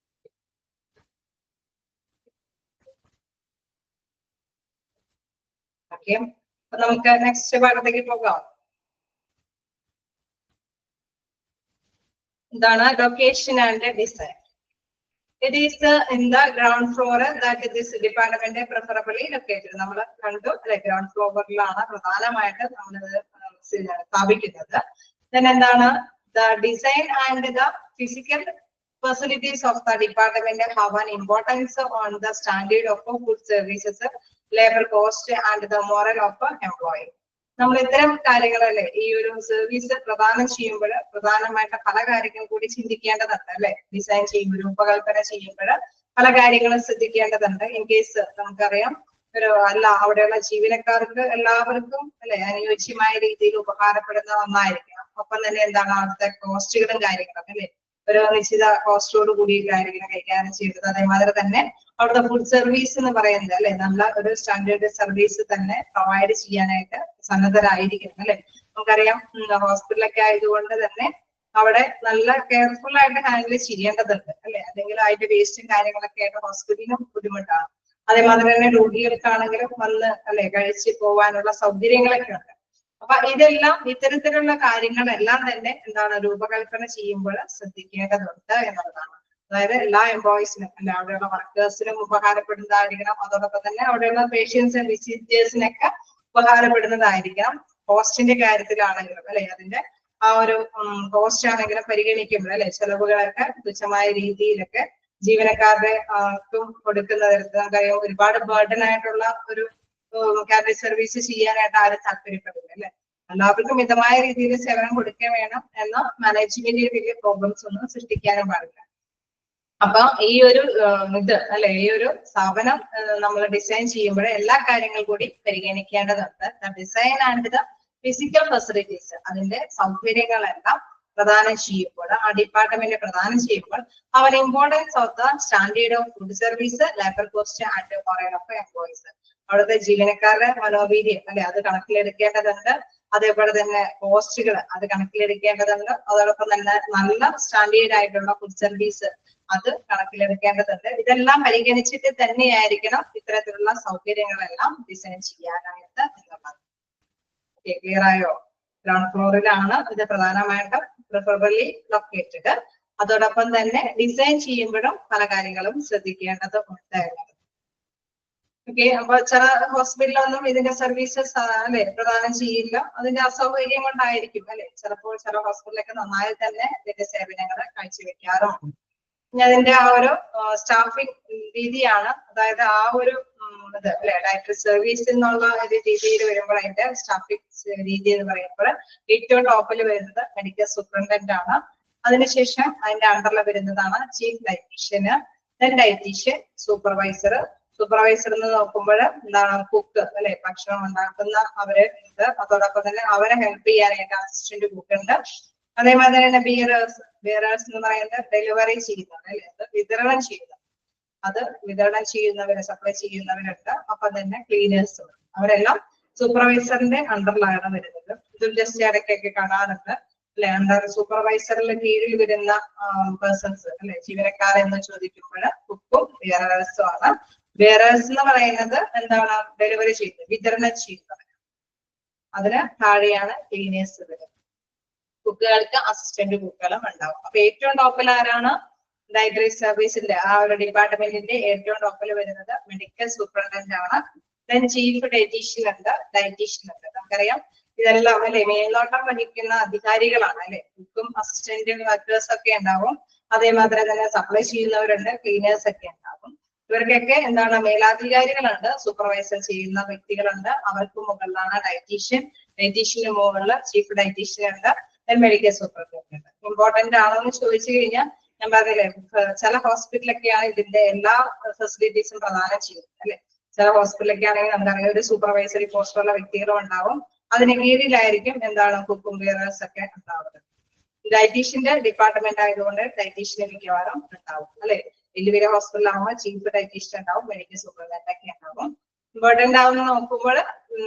ഓക്കെ, അപ്പൊ നമുക്ക് നെക്സ്റ്റ് ഭാഗത്തേക്ക് പോകാം. എന്താണ് location and design? It is in the ground floor that this department preferably located. നമ്മൾ കണ്ടു അല്ലെ, ഗ്രൗണ്ട് ഫ്ലോറിലാണ് പ്രധാനമായിട്ട് നമ്മൾ സ്ഥാപിക്കുന്നത്. Then എന്താണ് the design and the physical facilities of the department have an importance on the standard of good services, labor cost and the moral of employee. നമ്മൾ ഇത്തരം കാര്യങ്ങളല്ലേ ഈ ഒരു സർവീസ് പ്രദാനം ചെയ്യുമ്പോൾ പ്രധാനമായിട്ട് പല കാര്യങ്ങൾ കൂടി ചിന്തിക്കേണ്ടതുണ്ട് അല്ലെ. ഡിസൈൻ ചെയ്യുമ്പോൾ, രൂപകൽപ്പന ചെയ്യുമ്പോൾ പല കാര്യങ്ങളും ശ്രദ്ധിക്കേണ്ടതുണ്ട്. ഇൻ കേസ് നമുക്കറിയാം അവിടെയുള്ള ജീവനക്കാർക്ക് എല്ലാവർക്കും അല്ലെ അനുയോജ്യമായ രീതിയിൽ ഉപകാരപ്പെടുന്ന ഒന്നായിരിക്കണം. ഒപ്പം തന്നെ എന്താണ് അവിടുത്തെ കോസ്റ്റുകളും കാര്യങ്ങളും അല്ലെ ഒരു നിശ്ചിത കോസ്റ്റോട് കൂടിയിട്ടായിരിക്കണം കൈകാര്യം ചെയ്തത്. അതേമാതിരി തന്നെ അവിടുത്തെ ഫുഡ് സർവീസ് എന്ന് പറയുന്നത് അല്ലെ നമ്മൾ ഒരു സ്റ്റാൻഡേർഡ് സർവീസ് തന്നെ പ്രൊവൈഡ് ചെയ്യാനായിട്ട് സന്നദ്ധരായിരിക്കണം അല്ലെ. നമുക്കറിയാം ഹോസ്പിറ്റലൊക്കെ ആയതുകൊണ്ട് തന്നെ അവിടെ നല്ല കെയർഫുൾ ആയിട്ട് ഹാൻഡിൽ ചെയ്യേണ്ടതുണ്ട് അല്ലെ. അല്ലെങ്കിൽ അതിന്റെ വേസ്റ്റും കാര്യങ്ങളൊക്കെ ആയിട്ട് ഹോസ്പിറ്റലിനും ബുദ്ധിമുട്ടാണ്. അതേമാതിരി തന്നെ രോഗികൾക്കാണെങ്കിലും വന്ന് അല്ലെ കഴിച്ച് പോവാനുള്ള സൗകര്യങ്ങളൊക്കെ ഉണ്ട്. അപ്പൊ ഇതെല്ലാം ഇത്തരത്തിലുള്ള കാര്യങ്ങളെല്ലാം തന്നെ എന്താണ് രൂപകൽപ്പന ചെയ്യുമ്പോൾ ശ്രദ്ധിക്കേണ്ടതുണ്ട് എന്നുള്ളതാണ്. അതായത് എല്ലാ എംപ്ലോയീസിനും അല്ലെ അവിടെയുള്ള വർക്കേഴ്സിനും ഉപകാരപ്പെടുന്നതായിരിക്കണം. അതോടൊപ്പം തന്നെ അവിടെയുള്ള പേഷ്യൻസ് വിസിറ്റേഴ്സിനൊക്കെ ഉപകാരപ്പെടുന്നതായിരിക്കണം. കോസ്റ്റിന്റെ കാര്യത്തിലാണെങ്കിലും അല്ലെ അതിന്റെ ആ ഒരു കോസ്റ്റ് ആണെങ്കിലും പരിഗണിക്കുമ്പോൾ അല്ലെ ചെലവുകളൊക്കെ തുച്ഛമായ രീതിയിലൊക്കെ ജീവനക്കാരുടെ കൊടുക്കുന്ന തരത്തിൽ നമുക്കറിയാം ഒരുപാട് ബർഡൻ ആയിട്ടുള്ള ഒരു കാറ്ററിംഗ് സർവീസ് ചെയ്യാനായിട്ട് ആരും താല്പര്യപ്പെടുന്നു അല്ലെ. എല്ലാവർക്കും മിതമായ രീതിയിൽ സേവനം കൊടുക്കാൻ വേണം എന്ന മാനേജ്മെന്റിൽ വലിയ പ്രോബ്ലംസ് ഒന്നും സൃഷ്ടിക്കാനും പാടില്ല. അപ്പൊ ഈ ഒരു അല്ലെ ഈ ഒരു സ്ഥാപനം നമ്മൾ ഡിസൈൻ ചെയ്യുമ്പോൾ എല്ലാ കാര്യങ്ങളും കൂടി പരിഗണിക്കേണ്ടതുണ്ട്. Design and the physical facilities അതിന്റെ സൗകര്യങ്ങളെല്ലാം പ്രദാനം ചെയ്യുമ്പോൾ ആ ഡിപ്പാർട്ട്മെന്റ് പ്രദാനം ചെയ്യുമ്പോൾ അവർ importance of the standard of food service, labour cost and morale of employees അവിടുത്തെ ജീവനക്കാരുടെ മനോവീര്യം അല്ലെ അത് കണക്കിലെടുക്കേണ്ടതുണ്ട്. അതേപോലെ തന്നെ കോസ്റ്റുകൾ അത് കണക്കിലെടുക്കേണ്ടതുണ്ട്. അതോടൊപ്പം തന്നെ നല്ല സ്റ്റാൻഡേർഡ് ആയിട്ടുള്ള ഫുഡ് സർവീസ് അത് കണക്കിലെടുക്കേണ്ടതുണ്ട്. ഇതെല്ലാം പരിഗണിച്ചിട്ട് തന്നെയായിരിക്കണം ഇത്തരത്തിലുള്ള സൗകര്യങ്ങളെല്ലാം ഡിസൈൻ ചെയ്യാനായിട്ട് എന്നുള്ളത്. ക്ലിയർ ആയോ? ഗ്രൗണ്ട് ഫ്ലോറിലാണ് ഇത് പ്രധാനമായിട്ടും പ്രിഫറബിളി ലൊക്കേറ്റഡ്. അതോടൊപ്പം തന്നെ ഡിസൈൻ ചെയ്യുമ്പോഴും പല കാര്യങ്ങളും ശ്രദ്ധിക്കേണ്ടത് ഉണ്ട്. ഓക്കെ, അപ്പൊ ചില ഹോസ്പിറ്റലൊന്നും ഇതിന്റെ സർവീസസ് അല്ലെ പ്രദാനം ചെയ്യില്ല. അതിന്റെ അസൗകര്യം കൊണ്ടായിരിക്കും അല്ലെ. ചിലപ്പോൾ ചില ഹോസ്പിറ്റലൊക്കെ നന്നായി തന്നെ ഇതിന്റെ സേവനങ്ങൾ കാഴ്ചവെക്കാറുണ്ട്. ഇനി അതിന്റെ ആ ഒരു സ്റ്റാഫിംഗ് രീതിയാണ്. അതായത് ആ ഒരു ഇത് അല്ലെ ഡയറക്ടർ സർവീസ് എന്നുള്ള ഒരു രീതിയിൽ വരുമ്പോൾ അതിന്റെ സ്റ്റാഫിംഗ് രീതി എന്ന് പറയുമ്പോൾ ഏറ്റവും ടോപ്പിൽ വരുന്നത് മെഡിക്കൽ സൂപ്രണ്ടന്റ് ആണ്. അതിനുശേഷം അതിന്റെ അണ്ടറിൽ വരുന്നതാണ് chief dietitian, then dietitian, supervisor. Supervisor എന്ന് നോക്കുമ്പോൾ എന്താണ് കുക്ക് അല്ലെ ഭക്ഷണം ഉണ്ടാക്കുന്ന അവര് ഉണ്ട്. അതോടൊപ്പം തന്നെ അവരെ ഹെൽപ്പ് ചെയ്യാനായിട്ട് അസിസ്റ്റന്റ് കുക്ക് ഉണ്ട്. അതേമാതിരി തന്നെ ബിയറേഴ്സ് എന്ന് പറയുന്നത് ഡെലിവറി ചെയ്യുന്നത് അല്ലെ വിതരണം ചെയ്യുന്നത് അത് വിതരണം ചെയ്യുന്നവര് സപ്ലൈ ചെയ്യുന്നവരുണ്ട്. ഒപ്പം തന്നെ ക്ലീനേഴ്സ് അവരെല്ലാം സൂപ്പർവൈസറിന്റെ അണ്ടറിലാണ് വരുന്നത്. ഇതിൽ ജസ്റ്റ് ഇടയ്ക്കൊക്കെ കാണാറുണ്ട് അല്ലെ അണ്ടർ സൂപ്പർവൈസറിന്റെ കീഴിൽ വരുന്ന പേഴ്സൺസ് അല്ലെ ജീവനക്കാരെന്ന് ചോദിക്കുമ്പോൾ കുക്കും ബിയറേഴ്സും ആണ്. ബിയറേഴ്സ് എന്ന് പറയുന്നത് എന്താണ് ഡെലിവറി ചെയ്യുന്നത് വിതരണം ചെയ്യുന്നത്. അതിന് താഴെയാണ് ക്ലീനേഴ്സ് വരുന്നത്. കുക്കുകൾക്ക് അസിസ്റ്റന്റ് കുക്കുകളും ഉണ്ടാവും. അപ്പൊ ഏറ്റവും ടോപ്പിൽ ആരാണ്? ഡയറ്ററി സർവീസിന്റെ ആ ഒരു ഡിപ്പാർട്ട്മെന്റിന്റെ ഏറ്റവും ടോപ്പിൽ വരുന്നത് മെഡിക്കൽ സൂപ്രണ്ടന്റ് ആണ്. ദെൻ ചീഫ് ഡയറ്റീഷ്യൻ ഉണ്ട്, ഡയറ്റീഷ്യൻ ഉണ്ട്. നമുക്കറിയാം ഇതെല്ലാം അല്ലെ മേൽനോട്ടം വഹിക്കുന്ന അധികാരികളാണ് അല്ലെ. കുക്കും അസിസ്റ്റന്റ് വർക്കേഴ്സ് ഒക്കെ ഉണ്ടാവും. അതേമാതിരി തന്നെ സപ്ലൈ ചെയ്യുന്നവരുണ്ട്, ക്ലീനേഴ്സ് ഒക്കെ ഉണ്ടാവും. ഇവർക്കൊക്കെ എന്താണ് മേലാധികാരികളുണ്ട്, സൂപ്പർവൈസർ ചെയ്യുന്ന വ്യക്തികളുണ്ട്. അവർക്ക് മുകളിലാണ് ഡയറ്റീഷ്യൻ, ഡയറ്റീഷ്യന് മുകളിൽ ചീഫ് ഡയറ്റീഷ്യൻ ഉണ്ട്, മെഡിക്കൽ സൂപ്രണ്ടന്റ് ഉണ്ട്. ഇമ്പോർട്ടന്റ് ആണോ എന്ന് ചോദിച്ചു കഴിഞ്ഞാൽ ഞാൻ പറഞ്ഞില്ലേ ചില ഹോസ്പിറ്റലൊക്കെയാണ് ഇതിന്റെ എല്ലാ ഫെസിലിറ്റീസും പ്രദാനം ചെയ്യുന്നത് അല്ലെ. ചില ഹോസ്പിറ്റലൊക്കെ ആണെങ്കിൽ നമുക്കറിയാം ഒരു സൂപ്പർവൈസറി പോസ്റ്റുള്ള വ്യക്തികളും ഉണ്ടാവും. അതിന് കീഴിലായിരിക്കും എന്താണ് കുക്കും ബിയറേഴ്സ് ഒക്കെ ഉണ്ടാവുന്നത്. ഡയറ്റീഷ്യന്റെ ഡിപ്പാർട്ട്മെന്റ് ആയതുകൊണ്ട് ഡയറ്റീഷ്യന് മിക്കവാറും ഉണ്ടാവും അല്ലെ. വലിയ വലിയ ഹോസ്പിറ്റലാകുമ്പോൾ ചീഫ് ഡയറ്റീഷ്യൻ ഉണ്ടാവും, മെഡിക്കൽ സൂപ്രണ്ടന്റ് ഒക്കെ ഉണ്ടാവും. ഇമ്പോർട്ടന്റ് ആവുന്ന നോക്കുമ്പോൾ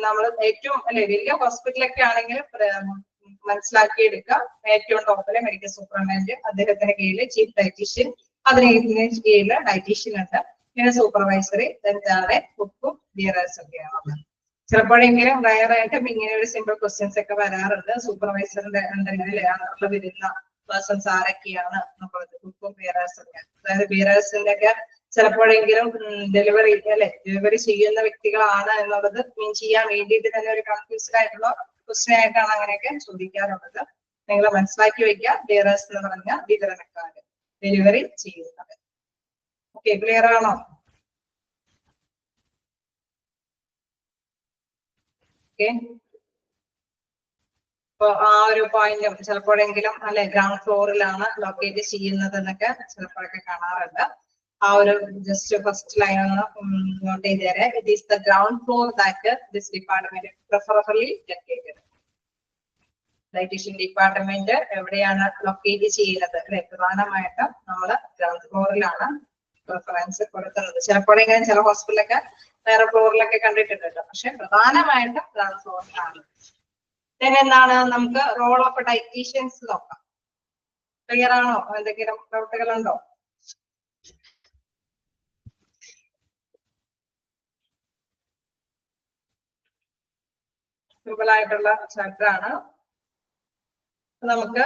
നമ്മൾ ഏറ്റവും അല്ലെ വലിയ ഹോസ്പിറ്റലൊക്കെ ആണെങ്കിൽ മനസ്സിലാക്കിയെടുക്കുക. ഏറ്റവും ടോപ്പിലെ മെഡിക്കൽ സൂപ്രണ്ടന്റ്, അദ്ദേഹത്തിന്റെ കീഴിൽ ചീഫ് ഡയറ്റീഷ്യൻ, അതിന് കീഴിൽ ഡയറ്റീഷ്യൻ ഉണ്ട്, പിന്നെ സൂപ്പർവൈസറി, താഴെ കുക്കും ബിയറേഴ്സ് ഒക്കെയാണ്. ചിലപ്പോഴെങ്കിലും റയറായിട്ടും ഇങ്ങനെ ഒരു സിമ്പിൾ ക്വസ്റ്റ്യൻസ് ഒക്കെ വരാറുണ്ട്. സൂപ്പർവൈസറിന്റെ ഉണ്ടെങ്കിൽ അതിനുള്ള വരുന്ന പേഴ്സൺസ് ആരൊക്കെയാണ് എന്നുള്ളത്, ഗ്രൂപ്പും ബിയറേഴ്സ് ഒക്കെ. അതായത് ബിയറേഴ്സിന്റെ ഒക്കെ ചിലപ്പോഴെങ്കിലും ഡെലിവറി ഡെലിവറി ചെയ്യുന്ന വ്യക്തികളാണ് എന്നുള്ളത് മീൻ ചെയ്യാൻ വേണ്ടിയിട്ട് തന്നെ ഒരു കൺഫ്യൂസ്ഡ് ആയിട്ടുള്ള ക്വസ്റ്റ്യൻ ആയിട്ടാണ് അങ്ങനെയൊക്കെ ചോദിക്കാറുള്ളത്. നിങ്ങൾ മനസ്സിലാക്കി വെക്കുക, ബിയറേഴ്സ് എന്ന് പറഞ്ഞ വിതരണക്കാര്, ഡെലിവറി ചെയ്യുന്നത്. ഓക്കെ, ക്ലിയർ ആണോ? അപ്പൊ ആ ഒരു പോയിന്റും ചിലപ്പോഴെങ്കിലും ഗ്രൗണ്ട് ഫ്ലോറിലാണ് ലൊക്കേറ്റ് ചെയ്യുന്നത് എന്നൊക്കെ ചിലപ്പോഴൊക്കെ കാണാറുണ്ട്. ആ ഒരു ജസ്റ്റ് ഫസ്റ്റ് ലൈൻ ഒന്ന് നോട്ട് ചെയ്ത് തരാം. It is the ground floor that this department preferably located. Dietitian department എവിടെയാണ് ലൊക്കേറ്റ് ചെയ്യുന്നത്? പ്രധാനമായിട്ടും നമ്മള് ഗ്രൗണ്ട് ഫ്ലോറിലാണ് പ്രിഫറൻസ് കൊടുക്കുന്നത്. ചിലപ്പോഴെങ്കിലും ചില ഹോസ്പിറ്റലൊക്കെ വേറെ ഫ്ലോറിലൊക്കെ കണ്ടിട്ടുണ്ട്, പക്ഷെ പ്രധാനമായിട്ടും ഗ്രൗണ്ട് ഫ്ലോറിലാണ്. എന്താണ് നമുക്ക് റോൾ ഓഫ് ഡയറ്റീഷ്യൻസ് നോക്കാം. ക്ലിയർ ആണോ? എന്തെങ്കിലും ഡൗട്ടുകളുണ്ടോ? സിമ്പിൾ ആയിട്ടുള്ള ചാപ്റ്റർ ആണ്. നമുക്ക്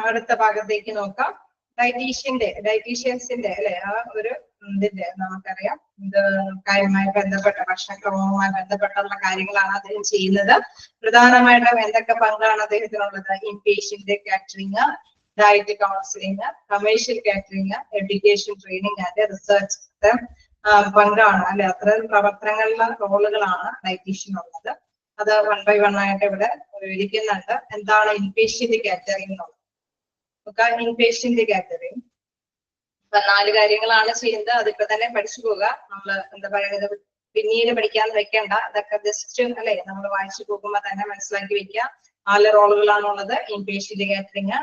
അടുത്ത ഭാഗത്തേക്ക് നോക്കാം. ഡയറ്റീഷ്യൻസിന്റെ ആ ഒരു ഇതിന്റെ നമുക്കറിയാം, ഇത് കാര്യവുമായി ബന്ധപ്പെട്ട ഭക്ഷണക്രമവുമായി ബന്ധപ്പെട്ടുള്ള കാര്യങ്ങളാണ് അദ്ദേഹം ചെയ്യുന്നത്. പ്രധാനമായിട്ടും എന്തൊക്കെ പങ്കാണ് അദ്ദേഹത്തിനുള്ളത്? Inpatient catering, diet counselling, commercial catering, education training and research പങ്കാണ് അത്തരം പ്രവർത്തനങ്ങളിലെ റോളുകളാണ് ഡയറ്റീഷ്യനുള്ളത്. അത് 1 by 1 ആയിട്ട് ഇവിടെ വിവരിക്കുന്നുണ്ട്. എന്താണ് ഇൻപേഷ്യന്റ് കാറ്ററിംഗ് എന്നുള്ളത്? ഇൻപേഷ്യന്റ് കാറ്ററിംഗ് 4 കാര്യങ്ങളാണ് ചെയ്യുന്നത്. അതിപ്പോ തന്നെ പഠിച്ചു പോവുക. നമ്മള് എന്താ പറയുന്നത്, പിന്നീട് പഠിക്കാൻ വെക്കേണ്ട, അതൊക്കെ ജസ്റ്റ് നമ്മൾ വായിച്ചു പോകുമ്പോ തന്നെ മനസ്സിലാക്കി വെക്കുക. 4 റോളുകളാണുള്ളത്. Inpatient catering,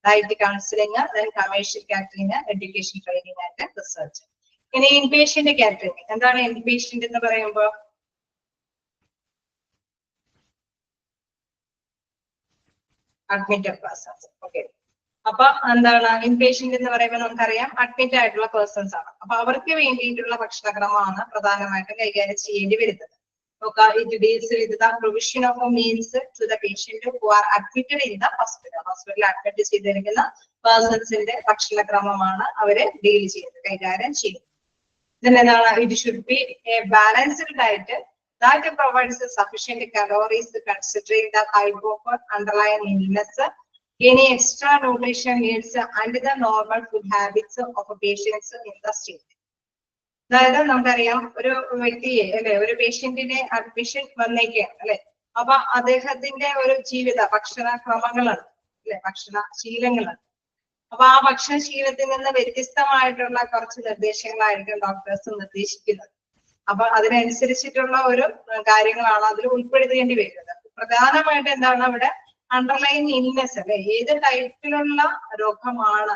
diet counselling, commercial catering, education training and research. ഇനി ഇൻപേഷ്യന്റ് കാറ്ററിംഗ് എന്താണ്? ഇൻപേഷ്യന്റ് എന്ന് പറയുമ്പോ അഡ്മിറ്റഡ് പേഴ്സൺസ്. ഓക്കെ, അപ്പൊ എന്താണ് ഇൻപേഷ്യന്റ് എന്ന് പറയുമ്പോൾ നമുക്കറിയാം അഡ്മിറ്റ് ആയിട്ടുള്ള പേഴ്സൺസ് ആണ്. അപ്പൊ അവർക്ക് വേണ്ടിയിട്ടുള്ള ഭക്ഷണക്രമമാണ് പ്രധാനമായിട്ടും കൈകാര്യം ചെയ്യേണ്ടി വരുന്നത്. It deals with the provision of meals to the patient who are admitted in the hospital. ഹോസ്പിറ്റലിൽ അഡ്മിറ്റ് ചെയ്തിരിക്കുന്ന പേഴ്സൺസിന്റെ ഭക്ഷണക്രമമാണ് അവര് ഡീൽ ചെയ്യുന്നത്, കൈകാര്യം ചെയ്യുന്നത്. എന്താണ്? It should be a balanced diet that provides sufficient calories considering the type of underlying illness, any extra nutrition needs and the normal food habits of patients in the state. അതായത് നമുക്കറിയാം, ഒരു വ്യക്തിയെ ഒരു പേഷ്യന്റിനെ admission വന്നേക്കാണ് അപ്പൊ അദ്ദേഹത്തിന്റെ ഒരു ജീവിത ഭക്ഷണക്രമങ്ങളാണ് ഭക്ഷണ ശീലങ്ങളാണ്. അപ്പൊ ആ ഭക്ഷണശീലത്തിൽ നിന്ന് വ്യത്യസ്തമായിട്ടുള്ള കുറച്ച് നിർദ്ദേശങ്ങളായിരിക്കും ഡോക്ടേഴ്സ് നിർദ്ദേശിക്കുന്നത്. അപ്പൊ അതിനനുസരിച്ചിട്ടുള്ള ഒരു കാര്യങ്ങളാണ് അതിൽ ഉൾപ്പെടുത്തേണ്ടി വരുന്നത്. പ്രധാനമായിട്ട് എന്താണ് അവിടെ അണ്ടർലൈൻ ഇൽനെസ് ഏത് ടൈപ്പിലുള്ള രോഗമാണ്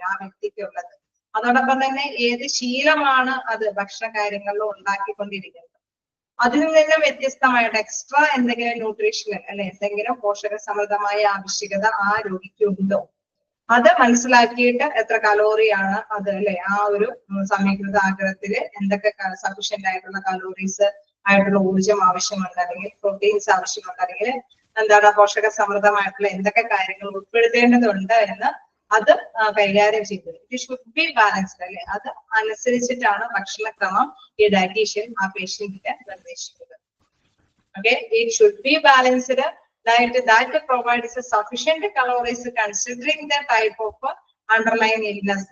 ആ വ്യക്തിക്കുള്ളത്, അതോടൊപ്പം തന്നെ ഏത് ശീലമാണ് അത് ഭക്ഷണ കാര്യങ്ങളിൽ ഉണ്ടാക്കിക്കൊണ്ടിരിക്കുന്നത്, അതിൽ നിന്ന് വ്യത്യസ്തമായിട്ട് എക്സ്ട്രാ എന്തെങ്കിലും ന്യൂട്രീഷണൽ എന്തെങ്കിലും പോഷക സമൃദ്ധമായ ആവശ്യകത ആ രോഗിക്ക് ഉണ്ടോ, അത് മനസ്സിലാക്കിയിട്ട് എത്ര കലോറിയാണ് അത് ആ ഒരു സമീകൃത ആഹാരത്തില് എന്തൊക്കെ സഫീഷ്യന്റ് ആയിട്ടുള്ള കലോറീസ് ആയിട്ടുള്ള ഊർജം ആവശ്യമുണ്ട്, അല്ലെങ്കിൽ പ്രോട്ടീൻസ് ആവശ്യമുണ്ട്, അല്ലെങ്കിൽ എന്താണ് പോഷക സമൃദ്ധമായിട്ടുള്ള എന്തൊക്കെ കാര്യങ്ങൾ ഉൾപ്പെടുത്തേണ്ടതുണ്ട് എന്ന് അത് കൈകാര്യം ചെയ്തത്. ഇറ്റ് ഷുഡ് ബി ബാലൻസ്ഡ് അത് അനുസരിച്ചിട്ടാണ് ഭക്ഷണക്രമം ഈ ഡയറ്റീഷ്യൻ ആ പേഷ്യന്റിന് നിർദ്ദേശിക്കുന്നത്. Okay, it should be balanced diet that provides sufficient calories considering the type of underlying illness.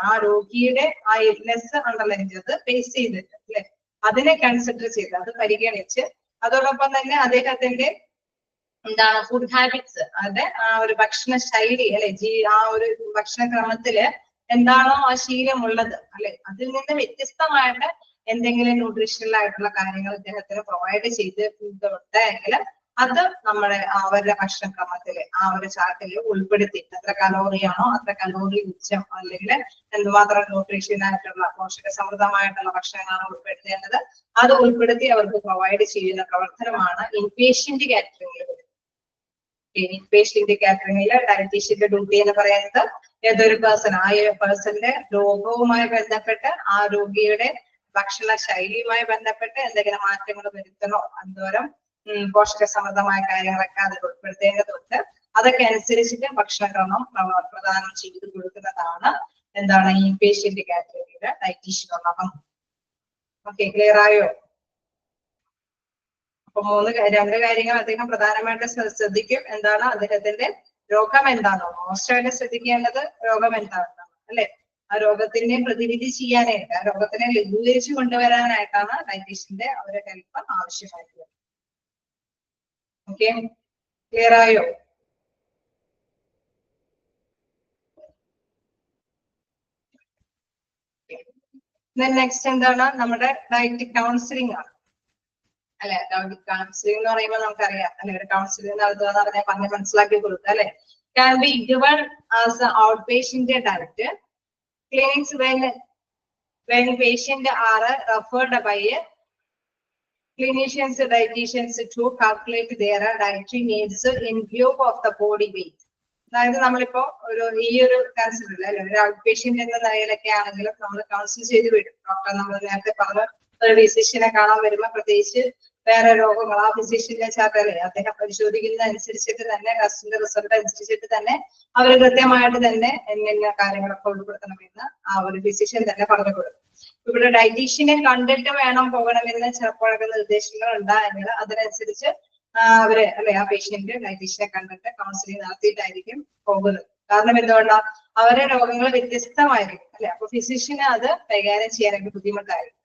ആ രോഗിയുടെ ആ ഇൽനെസ് അണ്ടർലൈൻ ചെയ്ത് ബേസ് ചെയ്തിട്ട് അതിനെ കൺസിഡർ ചെയ്ത് അത് പരിഗണിച്ച്, അതോടൊപ്പം തന്നെ അദ്ദേഹത്തിന്റെ എന്താണ് ഫുഡ് ഹാബിറ്റ്സ്, അതെ ആ ഒരു ഭക്ഷണ ശൈലി ആ ഒരു ഭക്ഷണക്രമത്തില് എന്താണോ ആ ശീലമുള്ളത് അതിൽ നിന്ന് വ്യത്യസ്തമായിട്ട് എന്തെങ്കിലും ന്യൂട്രീഷണൽ ആയിട്ടുള്ള കാര്യങ്ങൾ ഇദ്ദേഹത്തിന് പ്രൊവൈഡ് ചെയ്തിട്ടുണ്ട് എങ്കിൽ അത് നമ്മുടെ അവരുടെ ഭക്ഷണക്രമത്തില് ആ ഒരു ചാർട്ടിൽ ഉൾപ്പെടുത്തി എത്ര കലോറിയാണോ അത്ര കലോറി ഉച്ചം അല്ലെങ്കിൽ എന്തുമാത്രം ന്യൂട്രീഷ്യൻ ആയിട്ടുള്ള പോഷക സമൃദ്ധമായിട്ടുള്ള ഭക്ഷണങ്ങളാണ് ഉൾപ്പെടുത്തേണ്ടത്, അത് ഉൾപ്പെടുത്തി അവർക്ക് പ്രൊവൈഡ് ചെയ്യുന്ന പ്രവർത്തനമാണ് ഇൻപേഷ്യന്റ് കാറ്ററിംഗിൽ വരുന്നത്. ഇൻപേഷ്യന്റ് കാറ്ററിംഗിൽ ഡയറ്റീഷ്യന്റെ ഡ്യൂട്ടി എന്ന് പറയുന്നത് ഏതൊരു പേഴ്സൺ ആ പേഴ്സന്റെ രോഗവുമായി ബന്ധപ്പെട്ട് ആ രോഗിയുടെ ഭക്ഷണ ശൈലിയുമായി ബന്ധപ്പെട്ട് എന്തെങ്കിലും മാറ്റങ്ങൾ വരുത്തണോ, എന്തോരം പോഷക സമൃദ്ധമായ കാര്യങ്ങളൊക്കെ അതിൽ ഉൾപ്പെടുത്തേണ്ടതുണ്ട്. അതൊക്കെ അനുസരിച്ചിട്ട് ഭക്ഷണക്രമം പ്രദാനം ചെയ്ത് കൊടുക്കുന്നതാണ് എന്താണ് ഈ പേഷ്യന്റ് കാറ്റഗറിയുടെ ഡയറ്റീഷ്യനോടൊപ്പം. ഓക്കെ, ക്ലിയർ ആയോ? അപ്പൊ രണ്ട് കാര്യങ്ങൾ അദ്ദേഹം പ്രധാനമായിട്ട് ശ്രദ്ധിക്കും. എന്താണ് അദ്ദേഹത്തിന്റെ രോഗം എന്താണോ, മോശമായിട്ട് ശ്രദ്ധിക്കേണ്ടത് രോഗം എന്താണെന്നാണ് അല്ലെ. ആ രോഗത്തിനെ പ്രതിവിധി ചെയ്യാനായിട്ട്, ആ രോഗത്തിനെ ലഘൂകരിച്ചു കൊണ്ടുവരാനായിട്ടാണ് ഡയറ്റീഷ്യന്റെ ഒരു ഹെൽപ്പ് ആവശ്യമായിട്ടുള്ളത്. ഓക്കെ, ക്ലിയർ ആയോ? നെക്സ്റ്റ് എന്താണ്, നമ്മുടെ ഡയറ്റ് കൗൺസിലിംഗ് ആണ് അല്ലെ. കൗൺസിലിംഗ് എന്ന് പറയുമ്പോൾ നമുക്കറിയാം അല്ലെ, ഒരു കൗൺസിലിംഗ് നടത്തുക എന്ന് പറഞ്ഞാൽ പറഞ്ഞ് മനസ്സിലാക്കി കൊടുക്കുക അല്ലെ. Can be given as an outpatient diet. Clinics when patient are referred by clinicians, dietitians to calculate their dietary needs in view of the body weight. അതായത് നമ്മളിപ്പോ ഈ ഒരു കൺസിഡർ അല്ലെ, ഒരു ഔട്ട് പേഷ്യന്റ് എന്ന നിലയിലൊക്കെ ആണെങ്കിലും നമ്മൾ കൗൺസിൽ ചെയ്ത് വിടും. ഡോക്ടർ നമ്മൾ നേരത്തെ പറഞ്ഞ ഒരു ഫിസിഷ്യനെ കാണാൻ വരുമ്പോൾ പ്രത്യേകിച്ച് വേറെ രോഗങ്ങൾ ആ ഫിസിഷ്യന്റെ ചാർട്ടല്ലേ അദ്ദേഹം പരിശോധിക്കുന്നത് അനുസരിച്ചിട്ട് തന്നെ, ടെസ്റ്റിന്റെ റിസൾട്ട് അനുസരിച്ചിട്ട് തന്നെ അവർ കൃത്യമായിട്ട് തന്നെ എന്ന കാര്യങ്ങളൊക്കെ ഉൾപ്പെടുത്തണമെന്ന് ആ ഒരു ഫിസിഷ്യൻ തന്നെ പറഞ്ഞു കൊടുക്കും. ഇവിടെ ഡയറ്റീഷ്യനെ കണ്ടിട്ട് വേണം പോകണമെന്ന് ചിലപ്പോഴൊക്കെ നിർദ്ദേശങ്ങൾ ഉണ്ടായെങ്കിൽ അതിനനുസരിച്ച് അവര് അല്ലെ ആ പേഷ്യന്റ് ഡയറ്റീഷ്യനെ കണ്ടിട്ട് കൗൺസിലിംഗ് നടത്തിയിട്ടായിരിക്കും പോകുന്നത്. കാരണം എന്തുകൊണ്ടാണ്, അവരുടെ രോഗങ്ങൾ വ്യത്യസ്തമായിരിക്കും അല്ലെ. അപ്പൊ ഫിസിഷ്യന് അത് കൈകാര്യം ചെയ്യാനൊക്കെ ബുദ്ധിമുട്ടായിരിക്കും.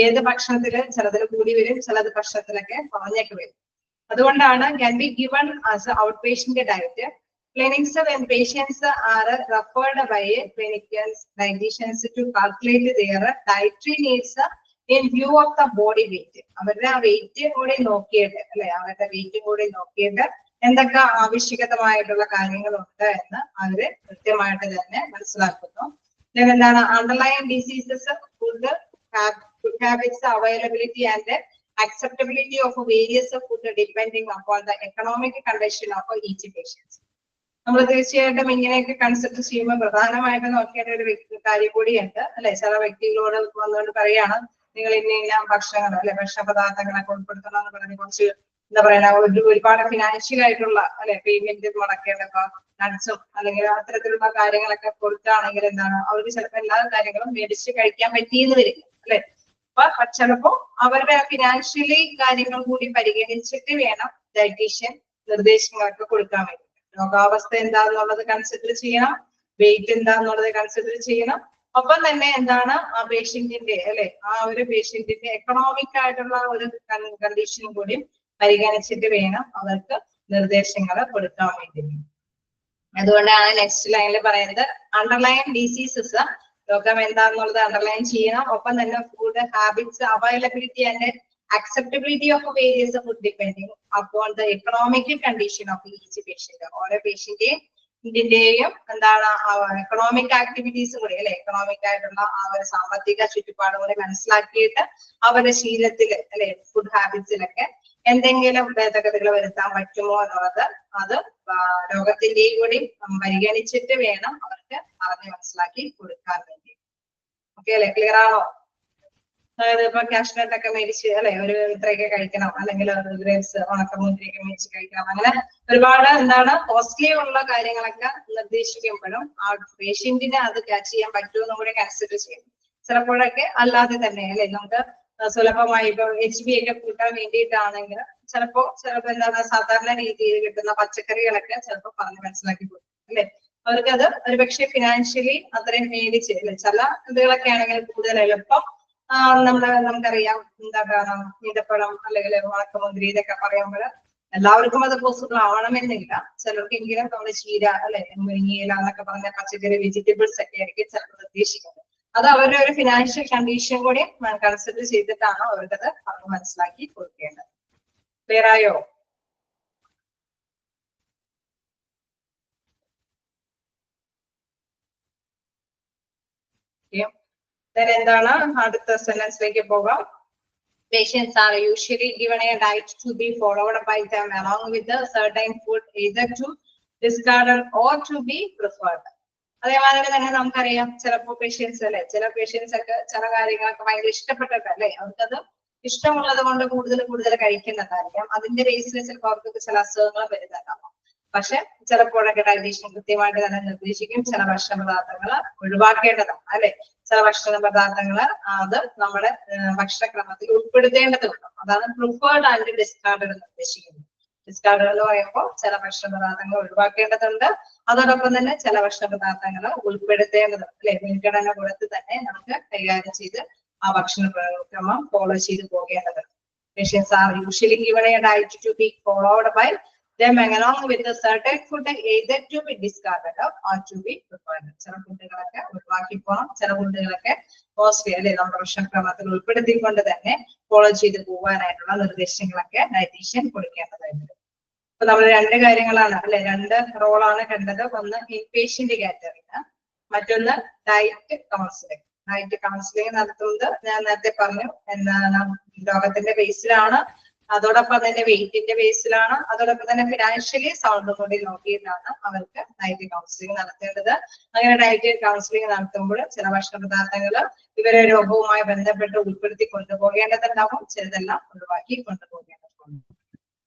ഏത് ഭക്ഷണത്തില് ചിലതിൽ കൂടി വരും, ചിലത് ഭക്ഷണത്തിലൊക്കെ കുറഞ്ഞൊക്കെ വരും. അതുകൊണ്ടാണ് can be given as an outpatient diet. Clinics when patients are referred by clinicians, dietitians to calculate their dietary needs in view of the body weight. അവരുടെ ആ വെയിറ്റ് കൂടി നോക്കിയിട്ട് അല്ലെ, അവരുടെ വെയിറ്റ് കൂടി നോക്കിയിട്ട് എന്തൊക്കെ ആവശ്യകതമായിട്ടുള്ള കാര്യങ്ങളുണ്ട് എന്ന് അവര് കൃത്യമായിട്ട് തന്നെ മനസ്സിലാക്കുന്നു. എന്താണ് underline diseases, food habits, availability and acceptability of various food depending upon the economic condition of each patient. നമ്മൾ തീർച്ചയായിട്ടും ഇങ്ങനെയൊക്കെ കൺസിഡർ ചെയ്യുമ്പോൾ പ്രധാനമായിട്ട് നോക്കേണ്ട ഒരു കാര്യം കൂടിയുണ്ട് അല്ലെ. ചില വ്യക്തികളോട് വന്നുകൊണ്ട് പറയാണ് നിങ്ങൾ ഇന്ന ഭക്ഷണങ്ങൾ അല്ലെ, ഭക്ഷണ പദാർത്ഥങ്ങളൊക്കെ ഉൾപ്പെടുത്തണം എന്ന് പറഞ്ഞ് കുറച്ച് എന്താ പറയുക ഒരുപാട് ഫിനാൻഷ്യൽ ആയിട്ടുള്ള അല്ലെ പേയ്മെന്റ് മുടക്കേണ്ട നട്ട്സും അല്ലെങ്കിൽ അത്തരത്തിലുള്ള കാര്യങ്ങളൊക്കെ കൊടുക്കുകയാണെങ്കിൽ എന്താണ് അവർക്ക് ചിലപ്പോൾ എല്ലാ കാര്യങ്ങളും മേടിച്ച് കഴിക്കാൻ പറ്റിയെന്ന് വരില്ല അല്ലെ. അപ്പൊ ചിലപ്പോ അവരുടെ ഫിനാൻഷ്യലി കാര്യങ്ങൾ കൂടി പരിഗണിച്ചിട്ട് വേണം ഡയറ്റീഷ്യൻ നിർദ്ദേശങ്ങളൊക്കെ കൊടുക്കാൻ വേണ്ടി. രോഗാവസ്ഥ എന്താന്നുള്ളത് കൺസിഡർ ചെയ്യണം, വെയിറ്റ് എന്താന്നുള്ളത് കൺസിഡർ ചെയ്യണം. ഒപ്പം തന്നെ എന്താണ് ആ പേഷ്യന്റിന്റെ അല്ലെ, ആ ഒരു പേഷ്യന്റിന്റെ എക്കണോമിക് ആയിട്ടുള്ള ഒരു കണ്ടീഷനും കൂടി പരിഗണിച്ചിട്ട് വേണം അവർക്ക് നിർദ്ദേശങ്ങൾ കൊടുക്കാൻ വേണ്ടി. അതുകൊണ്ടാണ് നെക്സ്റ്റ് ലൈനിൽ പറയുന്നത് അണ്ടർലൈൻ ഡിസീസസ്, രോഗം എന്താണെന്നുള്ളത് അണ്ടർലൈൻ ചെയ്യണം. ഒപ്പം തന്നെ food habits, availability and acceptability of various food depending upon the economic condition of each patient. ഓരോ പേഷ്യന്റിന്റെയും എന്താണ് എക്കണോമിക് ആക്ടിവിറ്റീസ് കൂടി അല്ലെ, എക്കണോമിക് ആയിട്ടുള്ള ആ ഒരു സാമ്പത്തിക ചുറ്റുപാടും കൂടി മനസ്സിലാക്കിയിട്ട് അവരുടെ ശീലത്തിൽ അല്ലെ ഫുഡ് ഹാബിറ്റ്സിലൊക്കെ എന്തെങ്കിലും ഭേദഗതികൾ വരുത്താൻ പറ്റുമോ എന്നുള്ളത് അത് രോഗത്തിന്റെയും കൂടി പരിഗണിച്ചിട്ട് വേണം അവർക്ക് പറഞ്ഞ് മനസ്സിലാക്കി കൊടുക്കാൻ വേണ്ടി. ഓക്കെ അല്ലെ, ക്ലിയർ ആണോ? അതായത് ഇപ്പൊ കാഷ്നട്ട് ഒക്കെ മേടിച്ച് അല്ലെ ഒരു ഇത്രയൊക്കെ കഴിക്കണം, അല്ലെങ്കിൽ ഗ്രേപ്സ് ഉണക്കമുന്തിരിയൊക്കെ മേടിച്ച് കഴിക്കണം, അങ്ങനെ ഒരുപാട് എന്താണ് കോസ്റ്റ്ലി ഉള്ള കാര്യങ്ങളൊക്കെ നിർദ്ദേശിക്കുമ്പോഴും ആ പേഷ്യന്റിന് അത് ക്യാച്ച് ചെയ്യാൻ പറ്റുമെന്നും കൂടെ കൺസിഡർ ചെയ്യും. ചിലപ്പോഴൊക്കെ അല്ലാതെ തന്നെ അല്ലെ നമുക്ക് സുലഭമായി ഇപ്പൊ HB ഒക്കെ കൂട്ടാൻ വേണ്ടിയിട്ടാണെങ്കിൽ ചിലപ്പോ എന്താണ് സാധാരണ രീതിയിൽ കിട്ടുന്ന പച്ചക്കറികളൊക്കെ ചിലപ്പോൾ പറഞ്ഞ് മനസ്സിലാക്കി കൊടുക്കും അല്ലെ. അവർക്കത് ഒരുപക്ഷെ ഫിനാൻഷ്യലി അത്രയും മേടിച്ച് അല്ലെ, ചില ഇതുകളൊക്കെ ആണെങ്കിൽ കൂടുതൽ എളുപ്പം നമുക്കറിയാം എന്താണ് ഈന്തപ്പഴം അല്ലെങ്കിൽ ഉണക്കമുന്തിരി ഇതൊക്കെ പറയുമ്പോൾ എല്ലാവർക്കും അത് പോസിബിൾ ആവണമെന്നില്ല. ചിലർക്കെങ്കിലും നമ്മൾ ചീര അല്ലെ, മുരിങ്ങയില എന്നൊക്കെ പറഞ്ഞ പച്ചക്കറി വെജിറ്റബിൾസ് ഒക്കെ ആയിരിക്കും ചിലപ്പോൾ നിർദ്ദേശിക്കുന്നത്. അത് അവരുടെ ഒരു ഫിനാൻഷ്യൽ കണ്ടീഷൻ കൂടി കൺസിഡർ ചെയ്തിട്ടാണ് അവർക്കത് പറഞ്ഞ് മനസ്സിലാക്കി കൊടുക്കേണ്ടത്. ക്ലിയർ ആയോ? എന്താണ് അടുത്ത സെന്റൻസിലേക്ക് പോകാം. Patients are usually given a diet to be followed by them along with a certain food either to discard or to be preferred. അതേമാതിരി തന്നെ നമുക്കറിയാം ചിലപ്പോ പേഷ്യൻസ് അല്ലെ, ചില പേഷ്യൻസ് ഒക്കെ ചില കാര്യങ്ങളൊക്കെ ഭയങ്കര ഇഷ്ടപ്പെട്ടിട്ടല്ലേ, അവർക്കത് ഇഷ്ടമുള്ളത് കൊണ്ട് കൂടുതൽ കഴിക്കുന്നതായിരിക്കാം. അതിന്റെ ബേസിൽ ചിലപ്പോൾ അവർക്ക് ചില അസുഖങ്ങൾ വരുന്നുണ്ടാവും. പക്ഷെ ചിലപ്പോഴൊക്കെ ഡയറ്റീഷ്യൻ കൃത്യമായിട്ട് തന്നെ നിർദ്ദേശിക്കും ചില ഭക്ഷണ പദാർത്ഥങ്ങൾ ഒഴിവാക്കേണ്ടതാണ് അല്ലെ. ചില ഭക്ഷണ പദാർത്ഥങ്ങൾ അത് നമ്മുടെ ഭക്ഷണക്രമത്തിൽ ഉൾപ്പെടുത്തേണ്ടതുണ്ട്. അതാണ് പ്രിഫേർഡ് ആൻഡ് ഡിസ്കാർഡഡ് എന്ന് ഉദ്ദേശിക്കുന്നത്. ഡിസ്കാർഡഡ് എന്ന് പറയുമ്പോൾ ചില ഭക്ഷണ പദാർത്ഥങ്ങൾ ഒഴിവാക്കേണ്ടതുണ്ട്, അതോടൊപ്പം തന്നെ ചില ഭക്ഷണ പദാർത്ഥങ്ങൾ ഉൾപ്പെടുത്തേണ്ടതുണ്ട് അല്ലെ. മുൻഗണന കൊടുത്ത് തന്നെ നമുക്ക് കൈകാര്യം ചെയ്ത് ആ ഭക്ഷണ ക്രമം ഫോളോ ചെയ്ത് പോകേണ്ടതുണ്ട്. Patients are usually given a diet to be followed by them along with a certain food either to be discarded or to be preferred. ചില ഫുഡുകളൊക്കെ ഒഴിവാക്കി പോകണം, ചില ഫുഡുകളൊക്കെ മോസ്റ്റ്ലി അല്ലെ നമ്മുടെ ഭക്ഷണക്രമത്തിൽ ഉൾപ്പെടുത്തിക്കൊണ്ട് തന്നെ ഫോളോ ചെയ്ത് പോകാനായിട്ടുള്ള നിർദ്ദേശങ്ങളൊക്കെ ഡയറ്റീഷ്യൻ കൊടുക്കേണ്ടതായിട്ടുണ്ട്. അപ്പൊ നമ്മൾ രണ്ട് കാര്യങ്ങളാണ് അല്ലെ, രണ്ട് റോളാണ് കണ്ടത്. ഒന്ന് ഇൻപേഷ്യന്റ് കാറ്റഗറിന്, മറ്റൊന്ന് ഡയറ്റ് കൗൺസിലിംഗ്. ഡയറ്റ് കൗൺസിലിംഗ് നടത്തുന്നത് ഞാൻ നേരത്തെ പറഞ്ഞു എന്താണ് രോഗത്തിന്റെ ബേസിലാണ്, അതോടൊപ്പം തന്നെ വെയിറ്റിന്റെ ബേസിലാണ്, അതോടൊപ്പം തന്നെ ഫിനാൻഷ്യലി സൗണ്ടും കൂടി നോക്കിയിട്ടാണ് അവർക്ക് ഡയറ്റ് കൗൺസിലിംഗ് നടത്തേണ്ടത്. അങ്ങനെ ഡയറ്റ് കൗൺസിലിംഗ് നടത്തുമ്പോൾ ചില ഭക്ഷണ പദാർത്ഥങ്ങൾ ഇവരെ രോഗവുമായി ബന്ധപ്പെട്ട് ഉൾപ്പെടുത്തി കൊണ്ടുപോകേണ്ടതുണ്ടാവും, ചിലതെല്ലാം ഒഴിവാക്കി കൊണ്ടുപോകേണ്ടതുണ്ട്.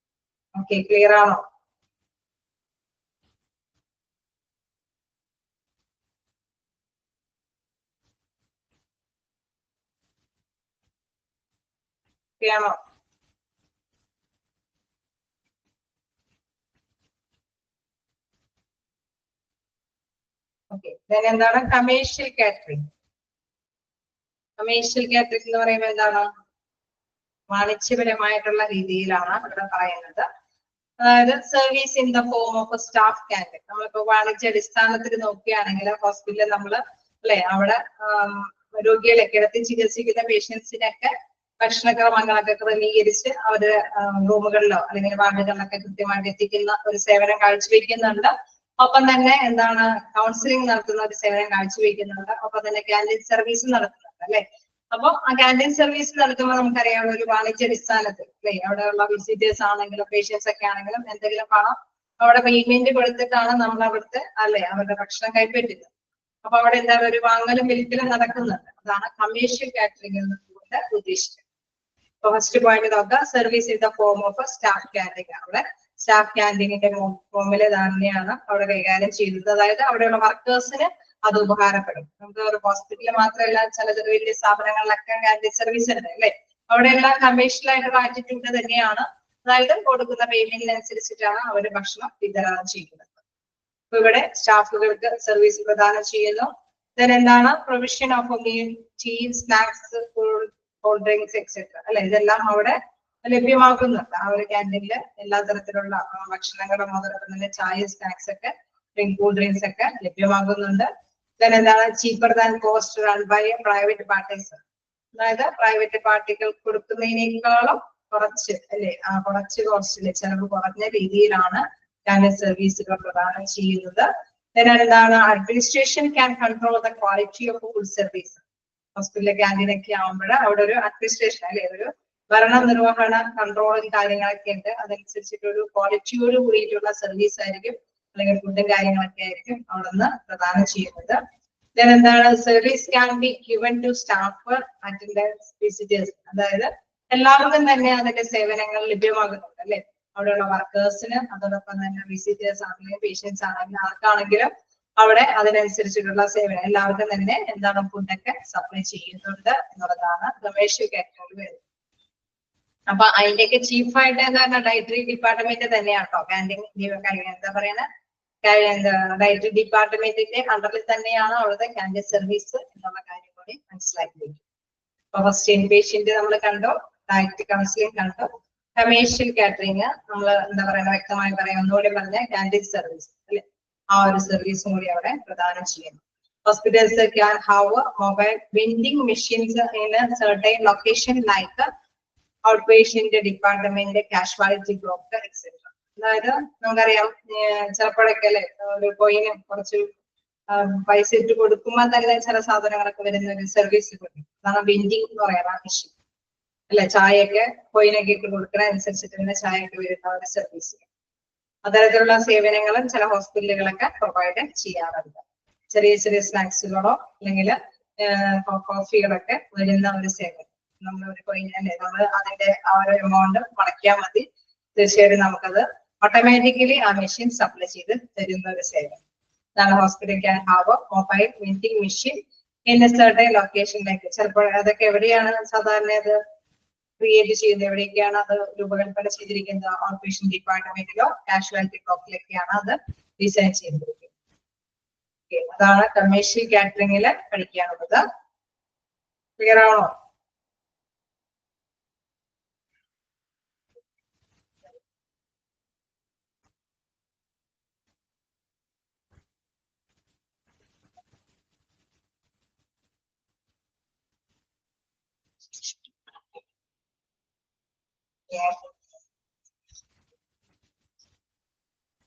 ഓക്കെ, ക്ലിയർ ആണോ? ആണോ? ഓക്കെ, എന്താണ് കമേഴ്ഷ്യൽ കാറ്ററിംഗ്? കമേഴ്ഷ്യൽ കാറ്ററിംഗ് എന്ന് പറയുമ്പോൾ എന്താണ്? വാണിജ്യപരമായിട്ടുള്ള രീതിയിലാണ് ഇവിടെ പറയുന്നത്. അതായത് service in the form of staff canteen. നമ്മളിപ്പോ വാണിജ്യ അടിസ്ഥാനത്തിൽ നോക്കുകയാണെങ്കിൽ ഹോസ്പിറ്റലിൽ നമ്മൾ അല്ലെ അവിടെ രോഗികളെ കിടത്തി ചികിത്സിക്കുന്ന പേഷ്യൻസിനൊക്കെ ഭക്ഷണക്രമങ്ങളൊക്കെ ക്രമീകരിച്ച് അവര് റൂമുകളിലോ അല്ലെങ്കിൽ വാർഡുകളിലൊക്കെ കൃത്യമായിട്ട് എത്തിക്കുന്ന ഒരു സേവനം കാഴ്ചവെക്കുന്നുണ്ട്. ഒപ്പം തന്നെ എന്താണ് കൗൺസിലിംഗ് നടത്തുന്ന ഒരു സേവനം കാഴ്ചവെക്കുന്നുണ്ട്. ഒപ്പം തന്നെ ക്യാൻറ്റീൻ സർവീസ് നടത്തുന്നുണ്ട് അല്ലെ. അപ്പൊ ആ ക്യാൻറ്റീൻ സർവീസ് നടത്തുമ്പോൾ നമുക്കറിയാം ഒരു വാണിജ്യ അടിസ്ഥാനത്തിൽ അല്ലെ, അവിടെയുള്ള വിസിറ്റേഴ്സ് ആണെങ്കിലും പേഷ്യൻസ് ഒക്കെ ആണെങ്കിലും എന്തെങ്കിലും പണം അവിടെ പേയ്മെന്റ് കൊടുത്തിട്ടാണ് നമ്മൾ അവിടുത്തെ അല്ലെ അവരുടെ ഭക്ഷണം കൈപ്പറ്റുന്നത്. അപ്പൊ അവിടെ എന്താ ഒരു വാങ്ങലും വിൽക്കലും നടക്കുന്നുണ്ട്. അതാണ് കമേഴ്ഷ്യൽ കാറ്ററിംഗ് എന്നുകൊണ്ട് ഉദ്ദേശിക്കുന്നത്. അപ്പൊ ഫസ്റ്റ് പോയിന്റ് നോക്കാം, service in the form of staff canteen. അവിടെ സ്റ്റാഫ് ക്യാൻറ്റീനിന്റെ ഫോമില് തന്നെയാണ് അവിടെ കൈകാര്യം ചെയ്യുന്നത്. അതായത് അവിടെയുള്ള വർക്കേഴ്സിന് അത് ഉപകാരപ്പെടും. നമുക്ക് ഒരു ഹോസ്പിറ്റലിൽ മാത്രമല്ല ചില ചെറിയ വലിയ സ്ഥാപനങ്ങളിലൊക്കെ ക്യാൻറ്റീൻ സർവീസ് ഉണ്ട് അല്ലെ. അവിടെയെല്ലാം കമേഴ്ഷ്യൽ ആയിട്ടുള്ള ആറ്റിറ്റ്യൂഡ് തന്നെയാണ്. അതായത് കൊടുക്കുന്ന പേയ്മെന്റിനനുസരിച്ചിട്ടാണ് അവർ ഭക്ഷണം വിതരണം ചെയ്യുന്നത്. അപ്പൊ ഇവിടെ സ്റ്റാഫുകൾക്ക് സർവീസ് പ്രദാനം ചെയ്യുന്നു. എന്താണ് provision of meal, tea, snacks, cold drinks etcetera അല്ലെ, ഇതെല്ലാം അവിടെ ലഭ്യമാക്കുന്നുണ്ട്. ആ ഒരു ക്യാൻറ്റീനില് എല്ലാ തരത്തിലുള്ള ഭക്ഷണങ്ങളും അതോടൊപ്പം തന്നെ ചായ, സ്നാക്സ് ഒക്കെ കൂൾ ഡ്രിങ്ക്സ് ഒക്കെ ലഭ്യമാകുന്നുണ്ട്. എന്താണ് cheaper than cost run by private parties. അതായത് പ്രൈവറ്റ് പാർട്ടികൾ കൊടുക്കുന്നതിനേക്കാളും കുറച്ച് അല്ലെ, കുറച്ച് കോസ്റ്റില് ചെലവ് കുറഞ്ഞ രീതിയിലാണ് ക്യാൻറ്റീൻ സർവീസുകൾ പ്രദാനം ചെയ്യുന്നത്. എന്താണ് administration can control the quality of food service. ഹോസ്പിറ്റലിലെ ക്യാൻറ്റീനൊക്കെ ആകുമ്പോൾ അവിടെ ഒരു അഡ്മിനിസ്ട്രേഷൻ അല്ലെ, ഒരു ഭരണ നിർവഹണ കൺട്രോളും കാര്യങ്ങളൊക്കെ ഉണ്ട്. അതനുസരിച്ചിട്ട് ഒരു ക്വാളിറ്റിയോട് കൂടിയിട്ടുള്ള സർവീസ് ആയിരിക്കും അല്ലെങ്കിൽ ഫുഡും കാര്യങ്ങളൊക്കെ ആയിരിക്കും അവിടെ നിന്ന് പ്രദാനം ചെയ്യുന്നത്. എന്താണ് service can be given to staff attendance visitors. അതായത് എല്ലാവർക്കും തന്നെ അതിന്റെ സേവനങ്ങൾ ലഭ്യമാകുന്നുണ്ട് അല്ലെ. അവിടെയുള്ള വർക്കേഴ്സിന് അതോടൊപ്പം തന്നെ വിസിറ്റേഴ്സ് ആണെങ്കിലും പേഷ്യൻസ് ആണെങ്കിലും ആർക്കാണെങ്കിലും അവിടെ അതിനനുസരിച്ചിട്ടുള്ള സേവനം എല്ലാവർക്കും തന്നെ എന്താണ് ഫുഡൊക്കെ സപ്ലൈ ചെയ്യുന്നുണ്ട് എന്നുള്ളതാണ് കമേഴ്ഷ്യൽ കാറ്റഗറിയിൽ വരുന്നത്. അപ്പൊ അതിന്റെയൊക്കെ ചീഫായിട്ട് എന്താണ് ഡയറ്ററി ഡിപ്പാർട്ട്മെന്റ് തന്നെയാണ് കേട്ടോ. ക്യാൻറ്റീൻ എന്താ പറയുന്നത്, ഡയറ്ററി ഡിപ്പാർട്ട്മെന്റിന്റെ അണ്ടറിൽ തന്നെയാണ് അവിടുത്തെ ക്യാൻറ്റീൻ സർവീസ് എന്നുള്ള കാര്യം കൂടി മനസ്സിലാക്കി. അപ്പൊ ഫസ്റ്റ് ഇൻപേഷ്യന്റ് നമ്മൾ കണ്ടു, ഡയറ്റ് കൗൺസിലിംഗ് കണ്ടു, കമേഴ്ഷ്യൽ കാറ്ററിംഗ് നമ്മൾ എന്താ പറയുക വ്യക്തമായി പറയാം ഒന്നുകൂടി പറഞ്ഞ ക്യാൻറ്റീൻ സർവീസ് അല്ലെ, ആ ഒരു സർവീസും കൂടി അവിടെ പ്രദാനം ചെയ്യുന്നു. Hospitals can have mobile vending machines in A certain location like out patient department, casualty block etcetera. അതായത് നമുക്കറിയാം ചിലപ്പോഴൊക്കെ അല്ലെ ഒരു കോയിനും കുറച്ച് പൈസ ഇട്ട് കൊടുക്കുമ്പോൾ തന്നെ ചില സാധനങ്ങളൊക്കെ വരുന്ന ഒരു സർവീസ് കൊടുക്കും. അതാണ് വെൻഡിങ് എന്ന് പറയുന്ന മെഷീൻ അല്ലെ. ചായയൊക്കെ കോയിനൊക്കെ ഇട്ട് കൊടുക്കുന്ന അനുസരിച്ചിട്ട് തന്നെ ചായയൊക്കെ വരുന്ന ഒരു സർവീസ്. അത്തരത്തിലുള്ള സേവനങ്ങളും ചില ഹോസ്പിറ്റലുകളൊക്കെ പ്രൊവൈഡ് ചെയ്യാറുണ്ട്. ചെറിയ ചെറിയ സ്നാക്സുകളോ അല്ലെങ്കിൽ കോഫികളൊക്കെ വരുന്ന ഒരു സേവനം. നമ്മൾ ഒരു അല്ലേ നമ്മൾ അതിന്റെ ആ ഒരു എമൗണ്ട് മുടക്കിയാൽ മതി, തീർച്ചയായിട്ടും നമുക്കത് ഓട്ടോമാറ്റിക്കലി ആ മെഷീൻ സപ്ലൈ ചെയ്ത് തരുന്ന ഒരു സേവനം. അതാണ് hospital can have mobile vending machine in a certain ലൊക്കേഷനിലേക്ക്. ചിലപ്പോൾ അതൊക്കെ എവിടെയാണ് സാധാരണ അത് ക്രിയേറ്റ് ചെയ്യുന്നത്, എവിടെയൊക്കെയാണ് അത് രൂപകൽപ്പന ചെയ്തിരിക്കുന്നത്? ഔട്ട് പേഷ്യന്റ് ഡിപ്പാർട്ട്മെന്റിലോ കാഷ്വാലിറ്റി ബ്ലോക്കിലൊക്കെയാണ് അത് ഡിസൈൻ ചെയ്തിരിക്കുന്നത്. അതാണ് കമേഴ്ഷ്യൽ കാറ്ററിംഗിൽ പഠിക്കാനുള്ളത്. ക്ലിയർ ആണോ?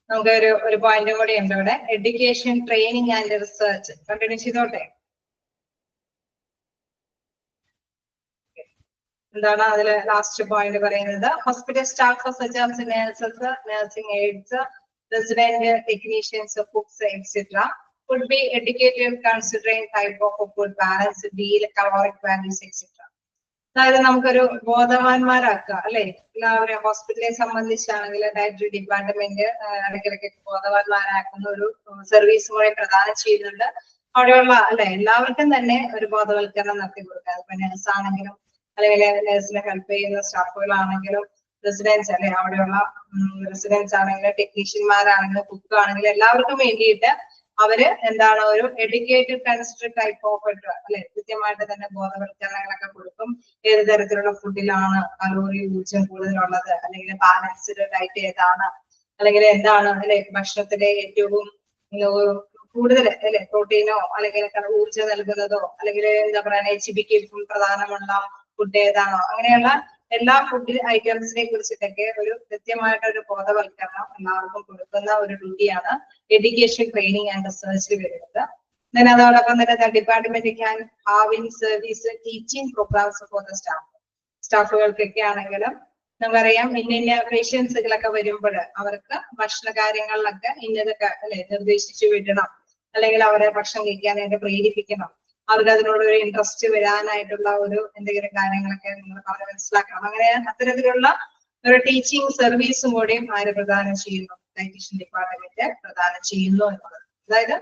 നമുക്ക് ഒരു പോയിന്റും കൂടി ഉണ്ട് ഇവിടെ, education training and research. Continue ചെയ്തോട്ടെ. എന്താണ് അതില് ലാസ്റ്റ് പോയിന്റ് പറയുന്നത്? Hospital staff such as nurses, nursing AIDS, resident technicians, cooks etcetera could be educated considering type of food, balance, meal, caloric values, etc. അതായത് നമുക്കൊരു ബോധവാന്മാരാക്കുക അല്ലെ, എല്ലാവരും ഹോസ്പിറ്റലിനെ സംബന്ധിച്ചാണെങ്കിൽ ഡയറ്ററി ഡിപ്പാർട്ട്മെന്റ് ഇടയ്ക്കിടയ്ക്ക് ബോധവാന്മാരാക്കുന്ന ഒരു സർവീസ് കൂടെ പ്രദാനം ചെയ്യുന്നുണ്ട്. അവിടെയുള്ള അല്ലെ എല്ലാവർക്കും തന്നെ ഒരു ബോധവൽക്കരണം നടത്തി കൊടുക്കുക. ഇപ്പൊ നഴ്സ് ആണെങ്കിലും അല്ലെങ്കിൽ നഴ്സിനെ ഹെൽപ്പ് ചെയ്യുന്ന സ്റ്റാഫുകളാണെങ്കിലും റെസിഡൻസ് അല്ലെ, അവിടെയുള്ള റെസിഡൻസ് ആണെങ്കിലും ടെക്നീഷ്യന്മാരാണെങ്കിലും കുക്ക് ആണെങ്കിലും എല്ലാവർക്കും വേണ്ടിയിട്ട് അവര് എന്താണ് ഒരു എഡ്യൂക്കേറ്റഡ് കൺസിഡർ ടൈപ്പ് ഓഫ് അല്ലെ കൃത്യമായിട്ട് തന്നെ ബോധവൽക്കരണങ്ങളൊക്കെ കൊടുക്കും. ഏത് തരത്തിലുള്ള ഫുഡിലാണ് കലോറി ഊർജ്ജം കൂടുതലുള്ളത്, അല്ലെങ്കിൽ ബാലൻസ്ഡ് ഡയറ്റ് ഏതാണ്, അല്ലെങ്കിൽ എന്താണ് അല്ലെ ഭക്ഷണത്തിലെ ഏറ്റവും കൂടുതൽ അല്ലെ പ്രോട്ടീനോ അല്ലെങ്കിൽ ഊർജ്ജം നൽകുന്നതോ, അല്ലെങ്കിൽ എന്താ പറയുക HBക്ക് പ്രധാനമുള്ള ഫുഡ് ഏതാണോ, അങ്ങനെയുള്ള എല്ലാ ഫുഡ് ഐറ്റംസിനെ കുറിച്ചിട്ടൊക്കെ ഒരു കൃത്യമായിട്ട് ഒരു ബോധവൽക്കരണം എല്ലാവർക്കും കൊടുക്കുന്ന ഒരു ഡ്യൂട്ടിയാണ് എഡ്യൂക്കേഷൻ ട്രെയിനിങ് ആൻഡ് റിസർച്ചിൽ വരുന്നത്. then അതോടൊപ്പം തന്നെ department can have in service teaching programs for the സ്റ്റാഫുകൾക്കൊക്കെ ആണെങ്കിലും നമുക്കറിയാം ഇന്ന പേഷ്യൻസുകളൊക്കെ വരുമ്പോൾ അവർക്ക് ഭക്ഷണ കാര്യങ്ങളിലൊക്കെ ഇന്നതൊക്കെ അല്ലെ നിർദ്ദേശിച്ചു വിടണം, അല്ലെങ്കിൽ അവരെ ഭക്ഷണം കഴിക്കാനായിട്ട് പ്രേരിപ്പിക്കണം, അവർക്ക് അതിനോടൊരു ഇൻട്രസ്റ്റ് വരാനായിട്ടുള്ള ഒരു എന്തെങ്കിലും കാര്യങ്ങളൊക്കെ നിങ്ങൾ അവരെ മനസ്സിലാക്കണം. അങ്ങനെ അത്തരത്തിലുള്ള ഒരു ടീച്ചിങ് സർവീസും കൂടെയും ആര് പ്രദാനം ചെയ്യുന്നു? ഡയറ്റീഷ്യൻ ഡിപ്പാർട്ട്മെന്റ് പ്രദാനം ചെയ്യുന്നു എന്നുള്ളത്. അതായത്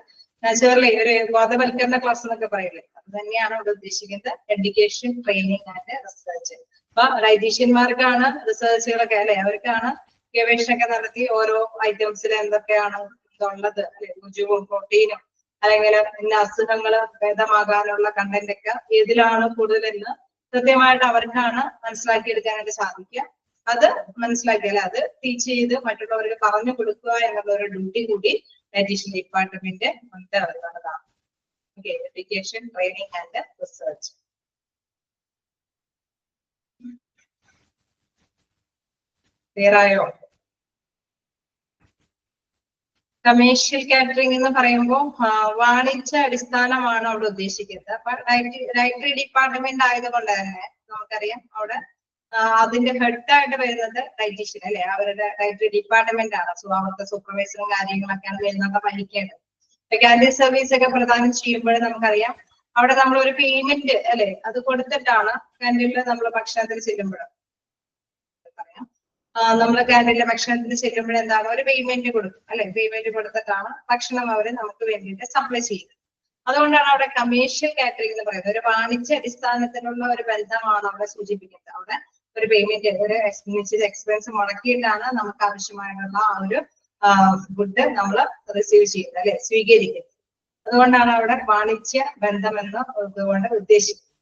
നാച്ചുറലി ഒരു ബോധവൽക്കരണ ക്ലാസ് എന്നൊക്കെ പറയില്ലേ, അത് തന്നെയാണ് ഇവിടെ ഉദ്ദേശിക്കുന്നത് എഡ്യൂക്കേഷൻ ട്രെയിനിങ് ആൻഡ് റിസർച്ച്. അപ്പൊ ഡയറ്റീഷ്യന്മാർക്കാണ് റിസർച്ചുകളൊക്കെ അല്ലെ, അവർക്കാണ് ഗവേഷണമൊക്കെ നടത്തി ഓരോ ഐറ്റംസിൽ എന്തൊക്കെയാണ് ഉള്ളത് അല്ലെ, ഊർജ്ജവും പ്രോട്ടീനും അല്ലെങ്കിൽ ഇന്ന അസുഖങ്ങൾ ഭേദമാകാനുള്ള കണ്ടന്റ് ഒക്കെ ഏതിലാണ് കൂടുതലെന്ന് കൃത്യമായിട്ട് അവർക്കാണ് മനസ്സിലാക്കിയെടുക്കാനായിട്ട് സാധിക്കുക. അത് മനസ്സിലാക്കിയാൽ അത് ടീച്ച് ചെയ്ത് മറ്റുള്ളവർക്ക് പറഞ്ഞു കൊടുക്കുക എന്നുള്ള ഒരു ഡ്യൂട്ടി കൂടി ഡയറ്റീഷ്യൻ ഡിപ്പാർട്ട്മെന്റ് ഉണ്ട് എന്നുള്ളതാണ്. Okay, education training and research. Clear ആയോ? കമേഴ്ഷ്യൽ കാറ്ററിംഗ് എന്ന് പറയുമ്പോൾ വാണിജ്യ അടിസ്ഥാനമാണ് അവിടെ ഉദ്ദേശിക്കുന്നത്. അപ്പൊ ഡയറ്ററി ഡിപ്പാർട്ട്മെന്റ് ആയതുകൊണ്ട് തന്നെ നമുക്കറിയാം അവിടെ അതിന്റെ ഹെഡായിട്ട് വരുന്നത് ഡയറ്റീഷ്യൻ അല്ലെ, അവരുടെ ഡയറ്ററി ഡിപ്പാർട്ട്മെന്റ് ആണ്. അവർക്ക് സൂപ്പർവൈസറും കാര്യങ്ങളൊക്കെയാണ് വരുന്നൊക്കെ വഹിക്കേണ്ടത്. കാന്റീൻ സർവീസ് ഒക്കെ പ്രദാനം ചെയ്യുമ്പോൾ നമുക്കറിയാം അവിടെ നമ്മൾ ഒരു പേയ്മെന്റ് അല്ലെ അത് കൊടുത്തിട്ടാണ് കാന്റീനിൽ നമ്മൾ ഭക്ഷണത്തിന് ചെല്ലുമ്പോൾ പറയാം നമ്മൾ കാന്റീനിലെ ഭക്ഷണത്തിന് ചെല്ലുമ്പോൾ എന്താണ് ഒരു പേയ്മെന്റ് കൊടുക്കും അല്ലെ, പേയ്മെന്റ് കൊടുത്തിട്ടാണ് ഭക്ഷണം അവര് നമുക്ക് വേണ്ടിയിട്ട് സപ്ലൈ ചെയ്യുന്നത്. അതുകൊണ്ടാണ് അവിടെ കമേഴ്ഷ്യൽ കാറ്ററിംഗ് എന്ന് പറയുന്നത്. ഒരു വാണിജ്യ അടിസ്ഥാനത്തിലുള്ള ഒരു ബന്ധമാണ് അവിടെ സൂചിപ്പിക്കുന്നത്. അവിടെ ഒരു പേയ്മെന്റ് ഒരു നിശ്ചിത എക്സ്പെൻസ് മുടക്കിയിട്ടാണ് നമുക്ക് ആവശ്യമായിട്ടുള്ള ആ ഒരു ഫുഡ് നമ്മൾ റിസീവ് ചെയ്യുന്നത് അല്ലെ, സ്വീകരിക്കുന്നത്. അതുകൊണ്ടാണ് അവിടെ വാണിജ്യ ബന്ധം എന്ന് അതുകൊണ്ട് ഉദ്ദേശിക്കുന്നത്.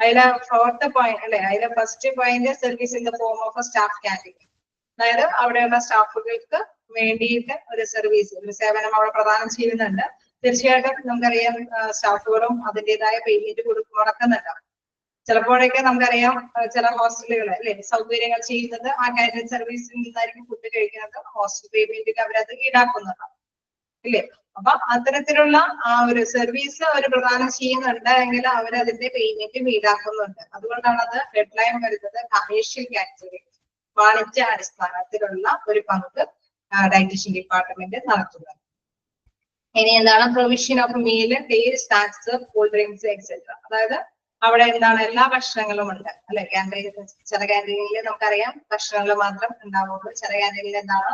അതിലെ ഫോർത്ത് പോയിന്റ് അല്ലെ, അതിലെ first point service in the form of staff catering. അതായത് അവിടെയുള്ള സ്റ്റാഫുകൾക്ക് വേണ്ടിയിട്ട് ഒരു സർവീസ് ഒരു സേവനം അവിടെ പ്രദാനം ചെയ്യുന്നുണ്ട്. തീർച്ചയായിട്ടും നമുക്കറിയാം സ്റ്റാഫുകളും അതിൻ്റെതായ പേയ്മെന്റ് മുടക്കുന്നുണ്ടാവും. ചിലപ്പോഴൊക്കെ നമുക്കറിയാം ചില ഹോസ്റ്റലുകൾ അല്ലെ സൗകര്യങ്ങൾ ചെയ്യുന്നത് ആ കാറ്ററിംഗ് സർവീസിൽ നിന്നായിരിക്കും ഫുഡ് കഴിക്കുന്നത്. ഹോസ്റ്റൽ പേയ്മെന്റിൽ അവരത് ഈടാക്കുന്നുണ്ടാവും ഇല്ലേ. അപ്പൊ അത്തരത്തിലുള്ള ആ ഒരു സർവീസ് അവർ പ്രദാനം ചെയ്യുന്നുണ്ട് എങ്കിൽ അവരതിന്റെ പേയ്മെന്റ് ഈടാക്കുന്നുണ്ട്. അതുകൊണ്ടാണ് അത് ഹെഡ്ലൈൻ വരുന്നത് കമേഴ്ഷ്യൽ കാറ്ററിംഗ്, വാണിജ്യ അടിസ്ഥാനത്തിലുള്ള ഒരു പങ്ക് ഡയറ്റീഷ്യൻ ഡിപ്പാർട്ട്മെന്റ് നടത്തുന്നത്. ഇനി എന്താണ് provision of meal, tea, snacks, cool drinks etcetera. അതായത് അവിടെ എന്താണ് എല്ലാ ഭക്ഷണങ്ങളും ഉണ്ട് അല്ലെ. ക്യാൻറ്റീൻ, ചില ക്യാൻറ്റീനിൽ നമുക്കറിയാം ഭക്ഷണങ്ങൾ മാത്രം ഉണ്ടാവുള്ളൂ. ചില ക്യാൻറ്റീനിൽ എന്താണ്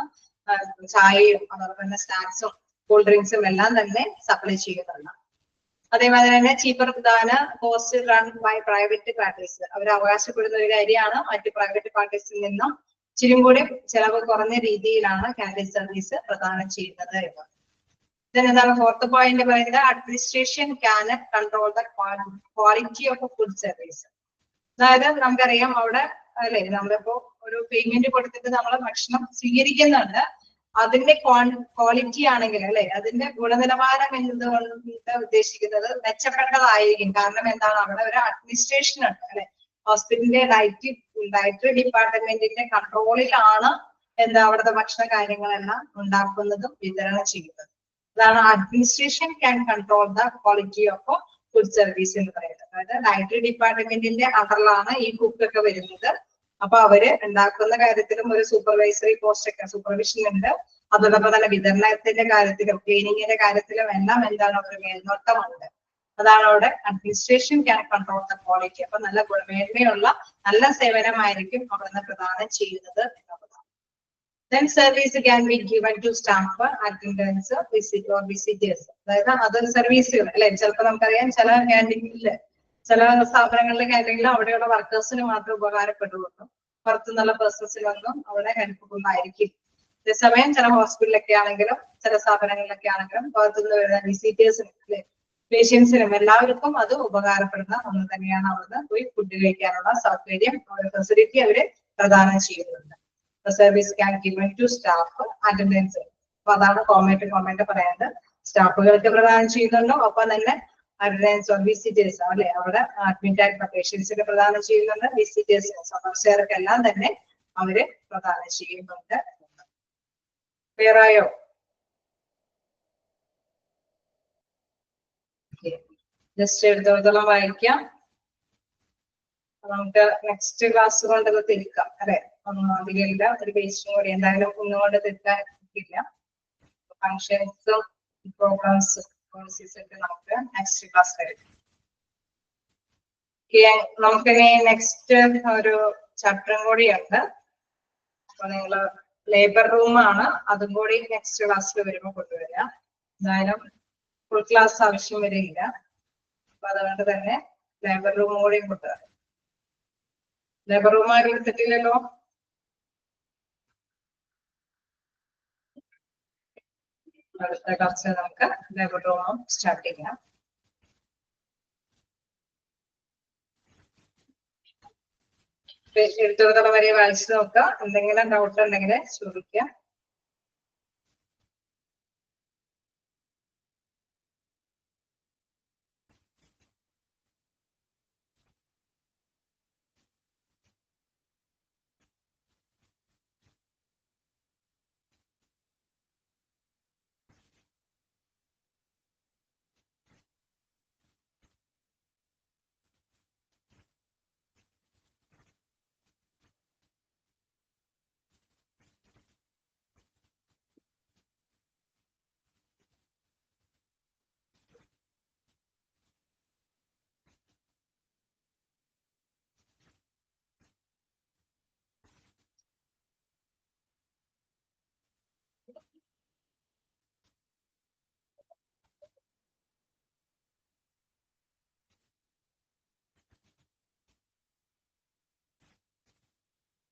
ചായയും അതോടൊപ്പം തന്നെ സ്നാക്സും കൂൾ ഡ്രിങ്ക്സും എല്ലാം തന്നെ സപ്ലൈ ചെയ്യുന്നുണ്ട്. അതേമാതിരി തന്നെ ചീപ്പർ പ്രധാന cost run by private parties. അവർ അവകാശപ്പെടുന്ന ഒരു കാര്യമാണ് മറ്റ് പ്രൈവറ്റ് പാർട്ടീസിൽ നിന്നും ഇച്ചിരി കൂടി ചെലവ് കുറഞ്ഞ രീതിയിലാണ് ക്യാൻറ്റീൻ സർവീസ് പ്രദാനം ചെയ്യുന്നത് എന്ന്. എന്താണ് ഫോർത്ത് പോയിന്റ് പറയുന്നത്, administration can control the quality of food service. അതായത് നമുക്കറിയാം അവിടെ അല്ലെ, നമ്മളിപ്പോ ഒരു പേയ്മെന്റ് കൊടുത്തിട്ട് നമ്മൾ ഭക്ഷണം സ്വീകരിക്കുന്നുണ്ട്, അതിന്റെ ക്വാളിറ്റി ആണെങ്കിൽ അല്ലെ, അതിന്റെ ഗുണനിലവാരം എന്നതുകൊണ്ട് ഉദ്ദേശിക്കുന്നത് മെച്ചപ്പെട്ടതായിരിക്കും. കാരണം എന്താണ്, അവിടെ ഒരു അഡ്മിനിസ്ട്രേഷൻ ഉണ്ട് അല്ലെ. ഹോസ്പിറ്റലിന്റെ ഡയറ്ററി ഡിപ്പാർട്ട്മെന്റിന്റെ കൺട്രോളിലാണ് എന്താ അവിടുത്തെ ഭക്ഷണ കാര്യങ്ങളെല്ലാം ഉണ്ടാക്കുന്നതും വിതരണം ചെയ്യുന്നത്. അതാണ് administration can control the quality of food service എന്ന് പറയുന്നത്. അതായത് ഡയറ്ററി ഡിപ്പാർട്ട്മെന്റിന്റെ അണ്ടറിലാണ് ഈ കുക്ക് ഒക്കെ വരുന്നത്. അപ്പൊ അവര് ഉണ്ടാക്കുന്ന കാര്യത്തിലും ഒരു സൂപ്പർവൈസറി പോസ്റ്റ് ഒക്കെ, സൂപ്പർവിഷൻ ഉണ്ട്. അതോടൊപ്പം തന്നെ വിതരണത്തിന്റെ കാര്യത്തിലും ക്ലീനിങ്ങിന്റെ കാര്യത്തിലും എല്ലാം എന്താണ് ഒരു മേൽനോട്ടമുണ്ട്. അതാണ് അവിടെ administration can control the quality. അപ്പൊ നല്ല ഗുണമേന്മയുള്ള നല്ല സേവനമായിരിക്കും അവിടുന്ന് പ്രദാനം ചെയ്യുന്നത് എന്നുള്ളതാണ്. Then service can be given to staff, attendants, visitors. അതായത് അതർ സർവീസുകൾ അല്ലെ. ചിലപ്പോൾ നമുക്കറിയാം ചില ക്യാൻറ്റീനില്, ചില സ്ഥാപനങ്ങളിലെ ക്യാൻറ്റീനിൽ അവിടെയുള്ള വർക്കേഴ്സിന് മാത്രം ഉപകാരപ്പെടുള്ളൂ. പുറത്തുനിന്നുള്ള പേഴ്സൺസിനൊന്നും അവിടെ ഹെൽപ്ഫുൾ ആയിരിക്കും. അതേസമയം ചില ഹോസ്പിറ്റലിലൊക്കെ ആണെങ്കിലും ചില സ്ഥാപനങ്ങളിലൊക്കെ ആണെങ്കിലും പുറത്തുനിന്ന് വരുന്ന വിസിറ്റേഴ്സിനും അല്ലെ, പേഷ്യൻസിനും എല്ലാവർക്കും അത് ഉപകാരപ്പെടുന്ന ഒന്ന് തന്നെയാണ്. അവിടുന്ന് പോയി ഫുഡ് കഴിക്കാനുള്ള സൗകര്യം, ഫെസിലിറ്റി അവര് പ്രദാനം ചെയ്യുന്നുണ്ട്. The service can given to staff, attendants. അപ്പൊ അതാണ് കോമന്റ് പറയുന്നത്. സ്റ്റാഫുകൾക്ക് പ്രദാനം ചെയ്യുന്നുണ്ടോ, ഒപ്പം തന്നെ അറ്റൻഡൻസ് വിസിറ്റേഴ്സ് അല്ലെ, അവിടെ അഡ്മിറ്റ് ആയിട്ടുള്ള പേഷ്യൻസിന് പ്രദാനം ചെയ്യുന്നുണ്ട്, വിസിറ്റേഴ്സിന് സന്ദർശകർക്ക് എല്ലാം തന്നെ അവര് പ്രദാനം ചെയ്യുന്നുണ്ട്. ക്ലിയർ ആയോ? ജസ്റ്റ് എടുത്തോളം വായിക്കാം. നമുക്ക് നെക്സ്റ്റ് ക്ലാസ് കൊണ്ട് ഇത് തിരിക്കാം അല്ലെ. ഒന്നും അധികമില്ല, ഒരു പേജിനും കൂടി എന്തായാലും ഒന്നുകൊണ്ട് തിരിക്കാൻ ഇല്ല. ഫങ്ഷൻസും പ്രോഗ്രാംസും ഒക്കെ നമുക്ക് നെക്സ്റ്റ് ക്ലാസ് കഴിയും. നമുക്കിനി നെക്സ്റ്റ് ഒരു ചാപ്റ്ററും കൂടിയുണ്ട്. അപ്പൊ നിങ്ങള് ലേബർ റൂമാണ്, അതും കൂടി നെക്സ്റ്റ് ക്ലാസ്സിൽ വരുമ്പോൾ കൊണ്ടുവരിക. എന്തായാലും ഫുൾ ക്ലാസ് ആവശ്യം വരില്ല. അപ്പൊ അതുകൊണ്ട് തന്നെ ലേബർ റൂം കൂടിയും കൊണ്ടുവരാം. ലേബർ റൂം ആരും എടുത്തിട്ടില്ലല്ലോ. അടുത്ത ക്ലാസ്സിൽ നമുക്ക് ലേബർ റൂം സ്റ്റാർട്ട് ചെയ്യാം. എടുത്തോളം വരെ വായിച്ചു നോക്കുക. എന്തെങ്കിലും ഡൗട്ട് ഉണ്ടെങ്കിൽ ചോദിക്കുക.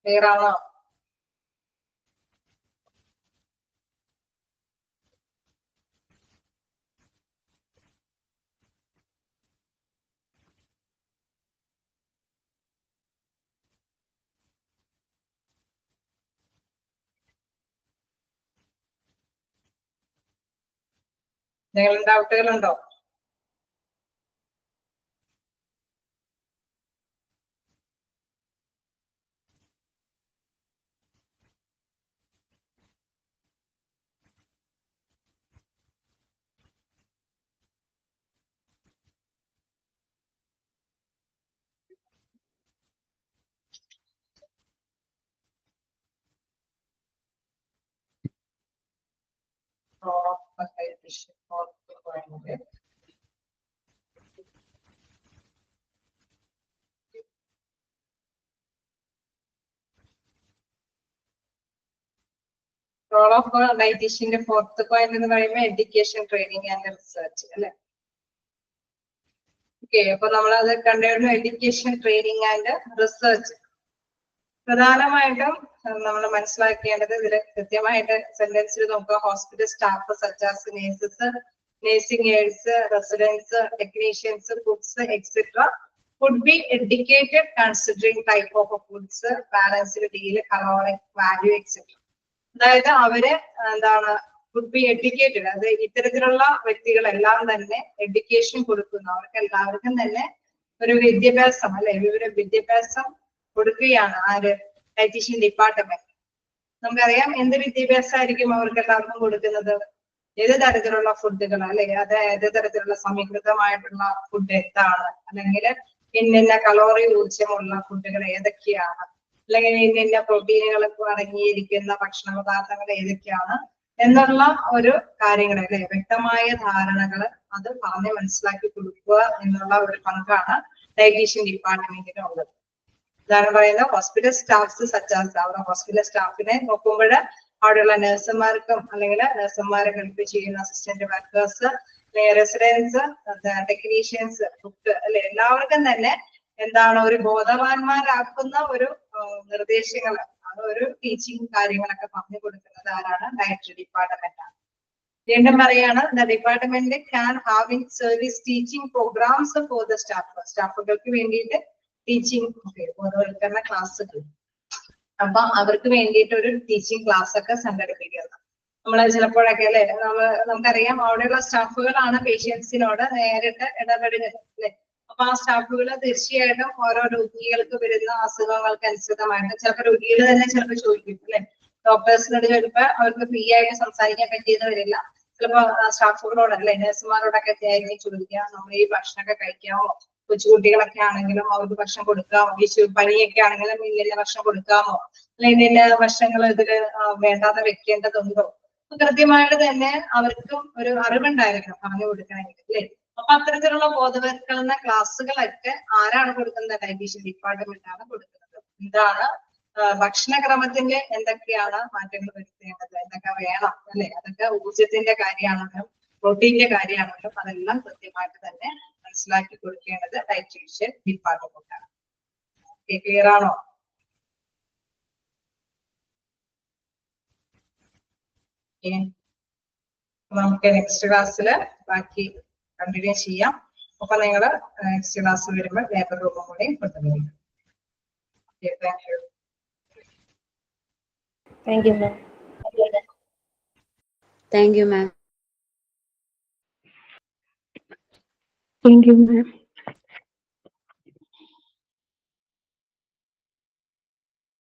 ക്ലിയർ ആണോ? എന്തെങ്കിലും ഡൗട്ടുകളുണ്ടോ? dietitian. Role of dietitian fourth point എന്ന് പറയുമ്പോൾ education, training and research അല്ലേ? Okay, അപ്പൊ നമ്മൾ അത് കണ്ടായിരുന്നു education, training and research. പ്രധാനമായിട്ടും നമ്മൾ മനസ്സിലാക്കേണ്ടത് ഇതിൽ കൃത്യമായിട്ട് സെന്റൻസിൽ നമുക്ക് hospital staff such as nurses, nursing aides, residents, technicians, cooks, etc. could be educated considering type of foods, balanced meal, caloric value, etc. അതായത് അവര് എന്താണ് could be educated, അത് ഇത്തരത്തിലുള്ള വ്യക്തികളെല്ലാം തന്നെ എഡ്യൂക്കേഷൻ കൊടുക്കുന്നു, അവർക്ക് എല്ലാവർക്കും തന്നെ ഒരു വിദ്യാഭ്യാസം അല്ലെ വിദ്യാഭ്യാസം കൊടുക്കുകയാണ് ആര് ഡയറ്റീഷ്യൻ ഡിപ്പാർട്ട്മെന്റ്. നമുക്കറിയാം എന്ത് വിദ്യാഭ്യാസമായിരിക്കും അവർക്ക് എല്ലാവർക്കും കൊടുക്കുന്നത്, ഏത് തരത്തിലുള്ള ഫുഡുകൾ അല്ലെ, അത് ഏത് തരത്തിലുള്ള സമീകൃതമായിട്ടുള്ള ഫുഡ് എന്താണ്, അല്ലെങ്കിൽ ഇന്ന കലോറി ഊർജ്ജമുള്ള ഫുഡുകൾ ഏതൊക്കെയാണ്, അല്ലെങ്കിൽ ഇന്ന പ്രോട്ടീനുകൾ അടങ്ങിയിരിക്കുന്ന ഭക്ഷണ പദാർത്ഥങ്ങൾ ഏതൊക്കെയാണ് എന്നുള്ള ഒരു കാര്യങ്ങൾ അല്ലെ വ്യക്തമായ ധാരണകൾ അത് പറഞ്ഞ് മനസ്സിലാക്കി കൊടുക്കുക എന്നുള്ള ഒരു പങ്കാണ് ഡയറ്റീഷ്യൻ ഡിപ്പാർട്ട്മെന്റിന് ഉള്ളത്. ഇതാണ് പറയുന്നത് ഹോസ്പിറ്റൽ സ്റ്റാഫ്സ് സച്ചാസ്. അവിടെ ഹോസ്പിറ്റൽ സ്റ്റാഫിനെ നോക്കുമ്പോൾ അവിടെയുള്ള നഴ്സുമാർക്കും അല്ലെങ്കിൽ നഴ്സുമാരെ ഹെൽപ്പ് ചെയ്യുന്ന assistant workers, residents, technicians, cook അല്ലെ എല്ലാവർക്കും തന്നെ എന്താണ് ഒരു ബോധവാന്മാരാക്കുന്ന ഒരു നിർദ്ദേശങ്ങൾ, ഒരു ടീച്ചിങ് കാര്യങ്ങളൊക്കെ പറഞ്ഞു കൊടുക്കുന്നത് ആരാണ് ഡയറ്ററി ഡിപ്പാർട്ട്മെന്റ് ആണ്. വീണ്ടും പറയാണ് the department can have in service teaching programs for the staff. സ്റ്റാഫുകൾക്ക് വേണ്ടിയിട്ട് ടീച്ചിങ് ബോധവൽക്കരണ ക്ലാസ്സുകൾ, അപ്പൊ അവർക്ക് വേണ്ടിയിട്ട് ഒരു ടീച്ചിങ് ക്ലാസ് ഒക്കെ സംഘടിപ്പിക്കുന്നത്. നമ്മൾ ചിലപ്പോഴൊക്കെ അല്ലെ നമുക്കറിയാം അവിടെയുള്ള സ്റ്റാഫുകളാണ് പേഷ്യൻസിനോട് നേരിട്ട് ഇടപെടുന്നത് അല്ലെ. അപ്പൊ ആ സ്റ്റാഫുകൾ തീർച്ചയായിട്ടും ഓരോ രോഗികൾക്ക് വരുന്ന അസുഖങ്ങൾക്ക് അനുസൃതമായിട്ട് ചിലപ്പോൾ രോഗികൾ തന്നെ ചിലപ്പോൾ ചോദിക്കും അല്ലെ, ഡോക്ടേഴ്സിനോട് ചിലപ്പോൾ അവർക്ക് ഫ്രീ ആയിട്ട് സംസാരിക്കാൻ പറ്റിയെന്ന് വരില്ല. ചിലപ്പോ സ്റ്റാഫുകളോട് അല്ലെ നഴ്സുമാരോടൊക്കെ ആയിരിക്കും ചോദിക്കുക, നമ്മൾ ഈ ഭക്ഷണമൊക്കെ കഴിക്കാമോ, കൊച്ചുകുട്ടികളൊക്കെ ആണെങ്കിലും അവർക്ക് ഭക്ഷണം കൊടുക്കാമോ, പനിയൊക്കെ ആണെങ്കിലും ഇന്ന ഭക്ഷണം കൊടുക്കാമോ, അല്ലെങ്കിൽ ഇന്ന ഭക്ഷണങ്ങൾ ഇതിൽ വേണ്ടാതെ വെക്കേണ്ടതുണ്ടോ, കൃത്യമായിട്ട് തന്നെ അവർക്കും ഒരു അറിവുണ്ടായിരിക്കണം പറഞ്ഞു കൊടുക്കണമെങ്കിൽ അല്ലെ. അപ്പൊ അത്തരത്തിലുള്ള ബോധവൽക്കരണ ക്ലാസ്സുകളൊക്കെ ആരാണ് കൊടുക്കുന്നത്, ഡയറ്റീഷ്യൻ ഡിപ്പാർട്ട്മെന്റ് ആണ് കൊടുക്കുന്നത്. എന്താണ് ഭക്ഷണക്രമത്തിന്റെ എന്തൊക്കെയാണ് മാറ്റങ്ങൾ വരുത്തേണ്ടത്, എന്തൊക്കെ വേണം അല്ലെ, അതൊക്കെ ഊർജത്തിന്റെ കാര്യമാണെങ്കിലും പ്രോട്ടീന്റെ കാര്യമാണെങ്കിലും അതെല്ലാം കൃത്യമായിട്ട് തന്നെ മനസ്സിലാക്കി കൊടുക്കേണ്ടത് ഡയറ്റീഷ്യൻ ഡിപ്പാർട്ട്മെന്റ് ആണ്. ക്ലിയർ ആണോ? നമുക്ക് നെക്സ്റ്റ് ക്ലാസ്സിൽ ബാക്കി കണ്ടിന്യൂ ചെയ്യാം. അപ്പൊ നിങ്ങൾ നെക്സ്റ്റ് ക്ലാസ് വരുമ്പോൾ ലേബർ റൂമും കൂടി കൊണ്ടുവരും. Thank you. Thank you, ma'am. Thank you, ma'am. Thank you, ma'am.